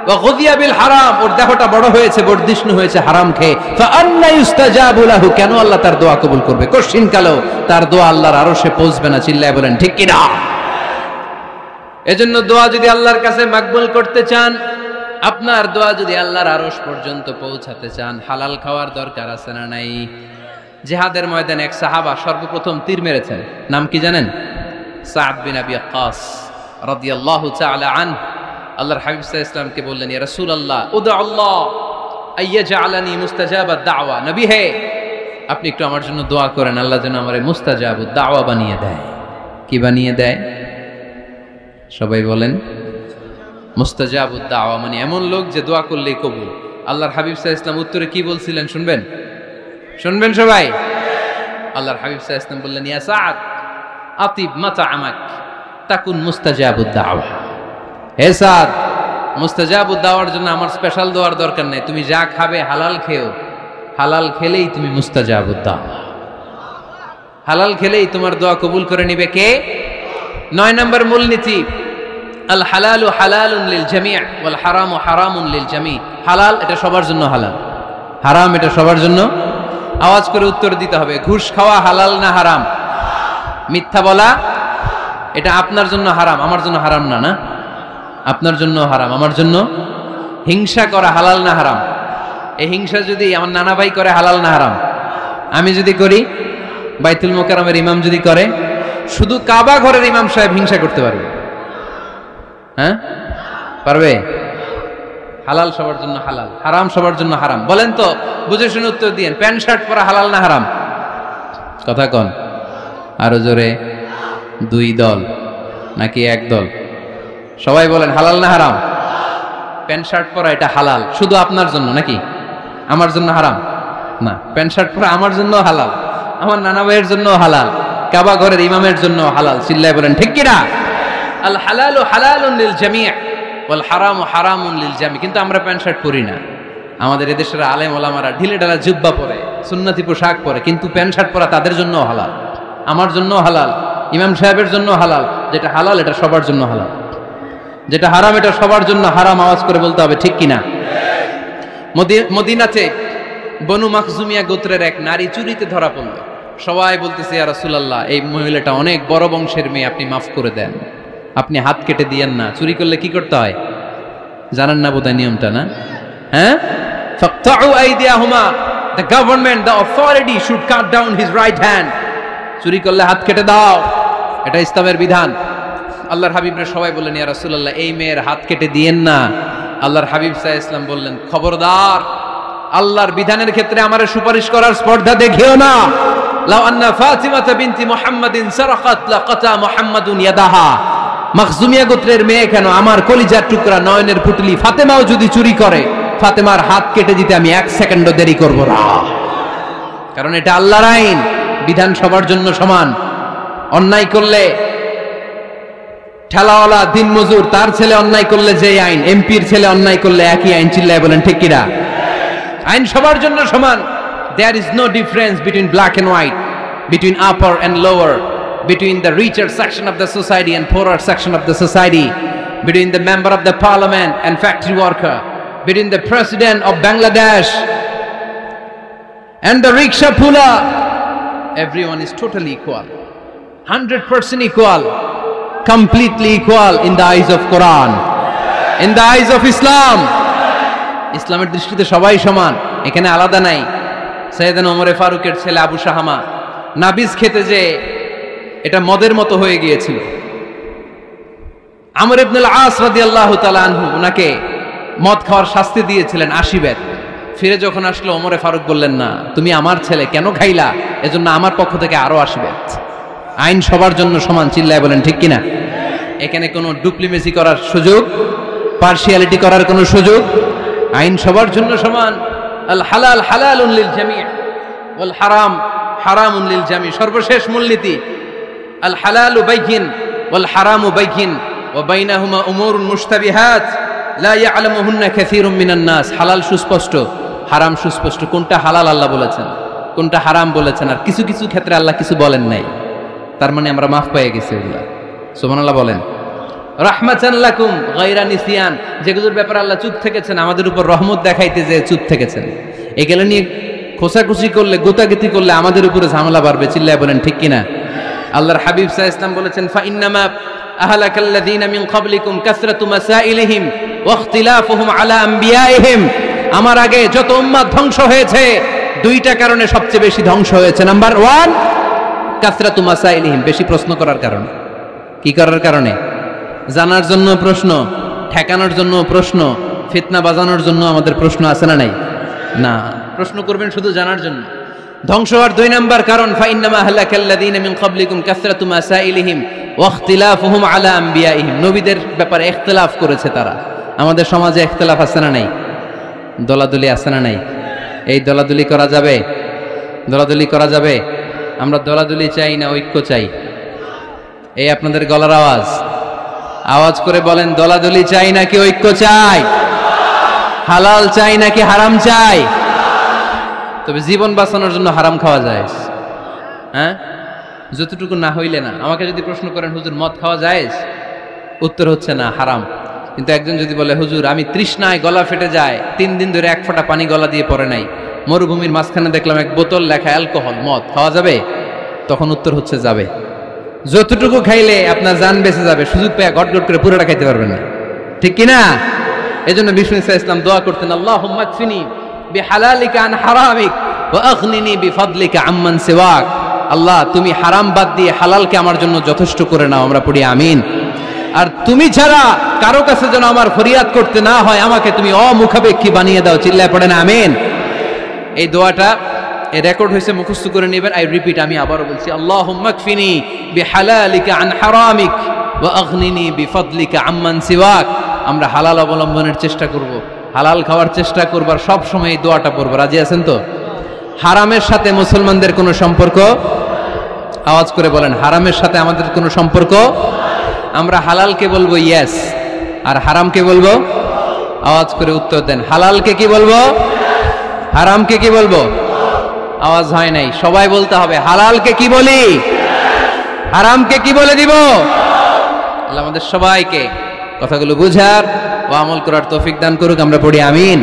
ওয়া গুযিয়া বিল হারাম, ওর দেহটা বড় হয়েছে, বর্ধিষ্ণু হয়েছে হারাম খেয়ে। ফাআন্না ইউস্তাজাবু লাহু, কেন আল্লাহ তার দোয়া কবুল করবে? কোশ্চিন কালেও তার দোয়া আল্লাহর আরশে পৌঁছবে না। চিল্লায় বলেন ঠিক কিনা? এজন্য দোয়া যদি আল্লাহর কাছে মাকবুল করতে চান, আপনার দোয়া যদি আল্লাহর আরশ পর্যন্ত পৌঁছাতে চান, হালাল খাওয়ার দরকার আছে না নাই? জিহাদের ময়দানে এক সাহাবা সর্বপ্রথম তীর মেরেছেন, নাম কি জানেন? সাদ বিন আবি ওয়াক্কাস রাদিয়াল্লাহু তাআলা আনহু। আল্লাহর হাবিব সাল্লাল্লাহু আলাইহি ওয়াসাল্লামকে বললেন, ইয়া রাসূলুল্লাহ উদু আল্লাহ আইয়াজআলানি মুস্তাজাবাদ দাওয়া, নবী হে আপনি একটু আমার জন্য দোয়া করেন, আল্লাহ যেন আমারে মুস্তাজাবুদ দাওয়া বানিয়ে দেয়। কি বানিয়ে দেয়? সবাই বলেন মুস্তাজাবুদ দাওয়া, মানে এমন লোক যে দোয়া করলেই কবুল। আল্লাহর হাবিব সাল্লাল্লাহু আলাইহি ওয়াসাল্লাম উত্তরে কি বলছিলেন শুনবেন? শুনবেন সবাই? আল্লাহর হাবিব সাল্লাল্লাহু আলাইহি ওয়াসাল্লাম বললেন, ইয়া সাদ আতিব মাতআমাক তাকুন মুস্তাজাবুদ দাওয়া। হে সাদ, মুস্তাজাবুদ দাওয়ার জন্য আমার স্পেশাল দোয়ার দরকার নেই, তুমি যা খাবে হালাল খেও, হালাল খেলেই তুমি মুস্তাজাবুদ দাওয়া। হালাল খেলেই তোমার দোয়া কবুল করে নিবে কে? ৯ নম্বর মূলনীতি, আল হালালু হালালুন লিল জামি' ওয়াল হারামু হারামুন লিল জামি'। হালাল এটা সবার জন্য হালাল, হারাম এটা সবার জন্য। আওয়াজ করে উত্তর দিতে হবে, ঘুষ খাওয়া হালাল না হারাম? মিথ্যা বলা এটা আপনার জন্য হারাম, আমার জন্য হারাম না? না, আপনার জন্য হারাম, আমার জন্য। হিংসা করা হালাল না হারাম? এই হিংসা যদি আমার নানা ভাই করে হালাল না হারাম? আমি যদি করি, বাইতুল মুকাররমের ইমাম যদি করে, শুধু কাবা ঘরের ইমাম সাহেব হিংসা করতে পারবে? হ্যাঁ পারবে? হালাল সবার জন্য হালাল, হারাম সবার জন্য হারাম। বলেন তো, বুঝে শুনে উত্তর দিয়েন, প্যান্ট শার্ট পরা হালাল না হারাম? কথা কন আরো জোরে। দুই দল নাকি এক দল? সবাই বলেন হালাল না হারাম? প্যান্ট শার্ট পরা এটা হালাল শুধু আপনার জন্য নাকি আমার জন্য হারাম না? প্যান্ট শার্ট পরা আমার জন্য হালাল, আমার নানা ভাইয়ের জন্য হালাল, কাবা ঘরের ইমামের জন্য হালাল। চিল্লায় বলেন ঠিক কিনা? আল হালালু হালালুন লিল জামি' ওয়াল হারামু হারামুন লিল জামি'। কিন্তু আমরা প্যান্ট শার্ট পরি না। আমাদের এদেশের আলেম ওলামারা ঢিলে ঢালা জুব্বা পরে, সুন্নতি পোশাক পরে, কিন্তু প্যান্ট শার্ট পরা তাদের জন্য হালাল, আমার জন্য হালাল, ইমাম সাহেবের জন্য হালাল। যেটা হালাল এটা সবার জন্য হালাল, যেটা হারাম এটা সবার জন্য হারাম। আওয়াজ করে বলতে হবে ঠিক কিনা? মদিনাতে বনু মাখজুমিয়া গোত্রের এক নারী চুরিতে ধরা পড়ল। সবাই বলতেছে ইয়া রাসূলুল্লাহ, এই মহিলাটা অনেক বড় বংশের মেয়ে, আপনি মাফ করে দেন, আপনি হাত কেটে দিয়েন না। চুরি করলে কি করতে হয় জানেন না বোধহয় নিয়মটা, না? হ্যাঁ, ফাকতাউ আইদিয়াহুমা, the government, the authority should cut down his right hand. চুরি করলে হাত কেটে দাও, এটা ইসলামের বিধান। আল্লাহর হাবিবরা সবাই বললেন ইয়া রাসূলুল্লাহ, এই মেয়ের হাত কেটে দিয়েন না। আল্লাহর হাবিব সাল্লাল্লাহু আলাইহি ওয়াসাল্লাম বললেন, খবরদার, আল্লাহর বিধানের ক্ষেত্রে আমারে সুপারিশ করার স্পর্ধা দেখিও না। লাউ আন্না ফাতিমাতা বিনতি মুহাম্মাদিন সারাকাত লাকাতা মুহাম্মাদুন ইয়াদাহা। মাখজুমিয়া গোত্রের মেয়ে কেন, আমার কলিজার টুকরা নয়নের পুতলি ফাতেমাও যদি চুরি করে, ফাতেমার হাত কেটে দিতে আমি এক সেকেন্ডও দেরি করব না। কারণ এটা আল্লাহর আইন, বিধান সবার জন্য সমান। অন্যায় করলে ঠেলাওয়ালা দিনমজুর তার ছেলে অন্যায় করলে যে আইন, এমপির ছেলে অন্যায় করলে একই আইন। চিল্লায় বলেন ঠিক কিনা? আইন সবার জন্য সমান। There is no difference between black and white, between upper and lower, between the richer section of the society and poorer section of the society, between the member of the parliament and factory worker, between the president of Bangladesh and the rickshaw puller. Everyone is totally equal, 100% equal, completely equal in the eyes of Quran, in the eyes of Islam. ইসলামের দৃষ্টিতে সবাই সমান, এখানে আলাদা নাই। সাইয়েদনা ওমর ফারুকের ছেলে আবু শাহামা নাবিজ খেতে যে এটা মদের মতো হয়ে গিয়েছিল। আমর ইবনুল আস রাদিয়াল্লাহু তাআলা আনহু ওনাকে মদ খাওয়ার শাস্তি দিয়েছিলেন 80 বেত। ফিরে যখন আসলো ওমরে ফারুক বললেন, না, তুমি আমার ছেলে কেন খাইলা, এজন্য আমার পক্ষ থেকে আরো 80 বেত। আইন সবার জন্য সমান। চিল্লায় বলেন ঠিক কিনা? এখানে কোনো ডুপ্লিমেসি করার সুযোগ, পার্সিয়ালিটি করার কোনো সুযোগ, আইন সবার জন্য সমান। আল হালাল হালালুন লিল জামি' ওয়াল হারাম হারামুন লিল জামি'। সর্বশেষ মূলনীতি, আল হালালু বাইয়িন ওয়াল হারামু বাইয়িন ওয়া বাইনাহুমা উমুরুন মুশতাবিহাত লা ইয়ালামুহুন্না কাসীরুম মিনান নাস। হালাল সুস্পষ্ট, হারাম সুস্পষ্ট। কোনটা হালাল আল্লাহ বলেছেন, কোনটা হারাম বলেছেন, আর কিছু কিছু ক্ষেত্রে আল্লাহ কিছু বলেন নাই, তার মানে আমরা মাফ পেয়ে গেছি ওগুলা। সুবহানাল্লাহ বলেন। রাহমাতান লাকুম গায়রা নিসিয়ান, যেগুলোর ব্যাপারে আল্লাহ চুপ থেকেছেন, আমাদের উপর রহমত দেখাইতে যে চুপ থেকেছেন। এগুলো নিয়ে খোসাখুশি করলে, গোতাগিতি করলে আমাদের উপরে ঝামেলা বাড়বে। চিল্লায় বলেন ঠিক কিনা? আল্লাহর হাবিব সাল্লাল্লাহু আলাইহি ওয়াসাল্লাম বলেছেন, ফাইন্নামা আহলাকাল্লাযীনা মিন ক্বাবলিকুম কাসরাতু মাসাইলিহিম ওয়া ইখতিলাফুহুম আলা আমবিয়াইহিম। আমার আগে যত উম্মাত ধ্বংস হয়েছে, দুইটা কারণে সবচেয়ে বেশি ধ্বংস হয়েছে। নাম্বার 1, কাসরাতু মাসাইলিহিম, বেশি প্রশ্ন করার কারণে। কি করার কারণে? জানার জন্য প্রশ্ন, ঠেকানোর জন্য প্রশ্ন, ফিতনা বাজানোর জন্য আমাদের প্রশ্ন আছে না নাই? না, প্রশ্ন করবেন শুধু জানার জন্য। ধ্বংস হওয়ার 2 নাম্বার কারণ, ফাইন্নামা আহলাকাল্লাযীনা মিন ক্বাবলিকুম কাসরাতু মাসাইলিহিম ওয়া ইখতিলাফুহুম আলা আমবিয়াইহিম। নবীদের ব্যাপারে ইখতিলাফ করেছে তারা। আমাদের সমাজে ইখতিলাফ আছে না নাই? দলাদলি আছে না নাই? এই দলাদলি করা যাবে? দলাদলি করা যাবে? আমরা দলাদলি চাই না ঐক্য চাই? এই আপনাদের গলার আওয়াজ, আওয়াজ করে বলেন, দলাদলি চাই নাকি ঐক্য চাই? হালাল চাই নাকি হারাম চাই? তবে জীবন বাঁচানোর জন্য হারাম খাওয়া যায়, হ্যাঁ, যতটুকু না হইলে না। আমাকে যদি প্রশ্ন করেন, হুজুর মদ খাওয়া যায়? উত্তর হচ্ছে না, হারাম। কিন্তু একজন যদি বলে, হুজুর আমি তৃষ্ণায় গলা ফেটে যায়, 3 দিন ধরে 1 ফোঁটা পানি গলা দিয়ে পড়ে নাই, মরুভূমির মাঝখানে দেখলাম 1 বোতল লেখা অ্যালকোহল, মদ খাওয়া যাবে? তখন উত্তর হচ্ছে যাবে। যতটুকু খাইলে আপনার জান বেঁচে যাবে, সুযোগ পেয়ে গট গট করে পুরোটা খাইতে পারবেন না, ঠিক কিনা? এজন্য বিষ্ণু ইসলাম দোয়া করতেন, আল্লাহুম্মা কফিনি বিহালালিকা আন হারামিক ওয়া আগনিনি বিফাদলিকা আম্মান সিওয়াক। আল্লাহ, তুমি হারাম বাদ দিয়ে হালালকে আমার জন্য যথেষ্ট করে নাও। আমরা পড়ি আমিন। আর তুমি ছাড়া কারো কাছে যেন আমার ফরিয়াদ করতে না হয়, আমাকে তুমি অমুখাপেক্ষী বানিয়ে দাও। চিল্লায় পড়েন আমিন। এই দোয়াটা এই রেকর্ড হয়েছে, মুখস্থ করে নেবেন। আই রিপিট, আমি আবারও বলছি, আল্লাহুম্মা কফিনি বিহালালিকা আন হারামিক ওয়া আগনিনি বিফাদলিকা আম্মান সিওয়াক। আমরা হালাল অবলম্বনের চেষ্টা করব, হালাল খাওয়ার চেষ্টা করব, আর সব সময় এই দোয়াটা পড়ব। রাজি আছেন তো? হারামের সাথে মুসলমানদের কোনো সম্পর্ক? আওয়াজ করে বলেন, হারামের সাথে আমাদের কোনো সম্পর্ক? আমরা হালালকে বলবো ইয়েস, আর হারামকে বলবো? আওয়াজ করে উত্তর দেন। হালালকে কি বলবো, হারামকে কি বলবো? আওয়াজ হয় নাই, সবাই বলতে হবে। হালালকে কি বলি, হারামকে কি বলে দিব? আল্লাহ আমাদের সবাইকে কথাগুলো বুঝার ও আমল করার তৌফিক দান করুক। আমরা পড়ি আমিন।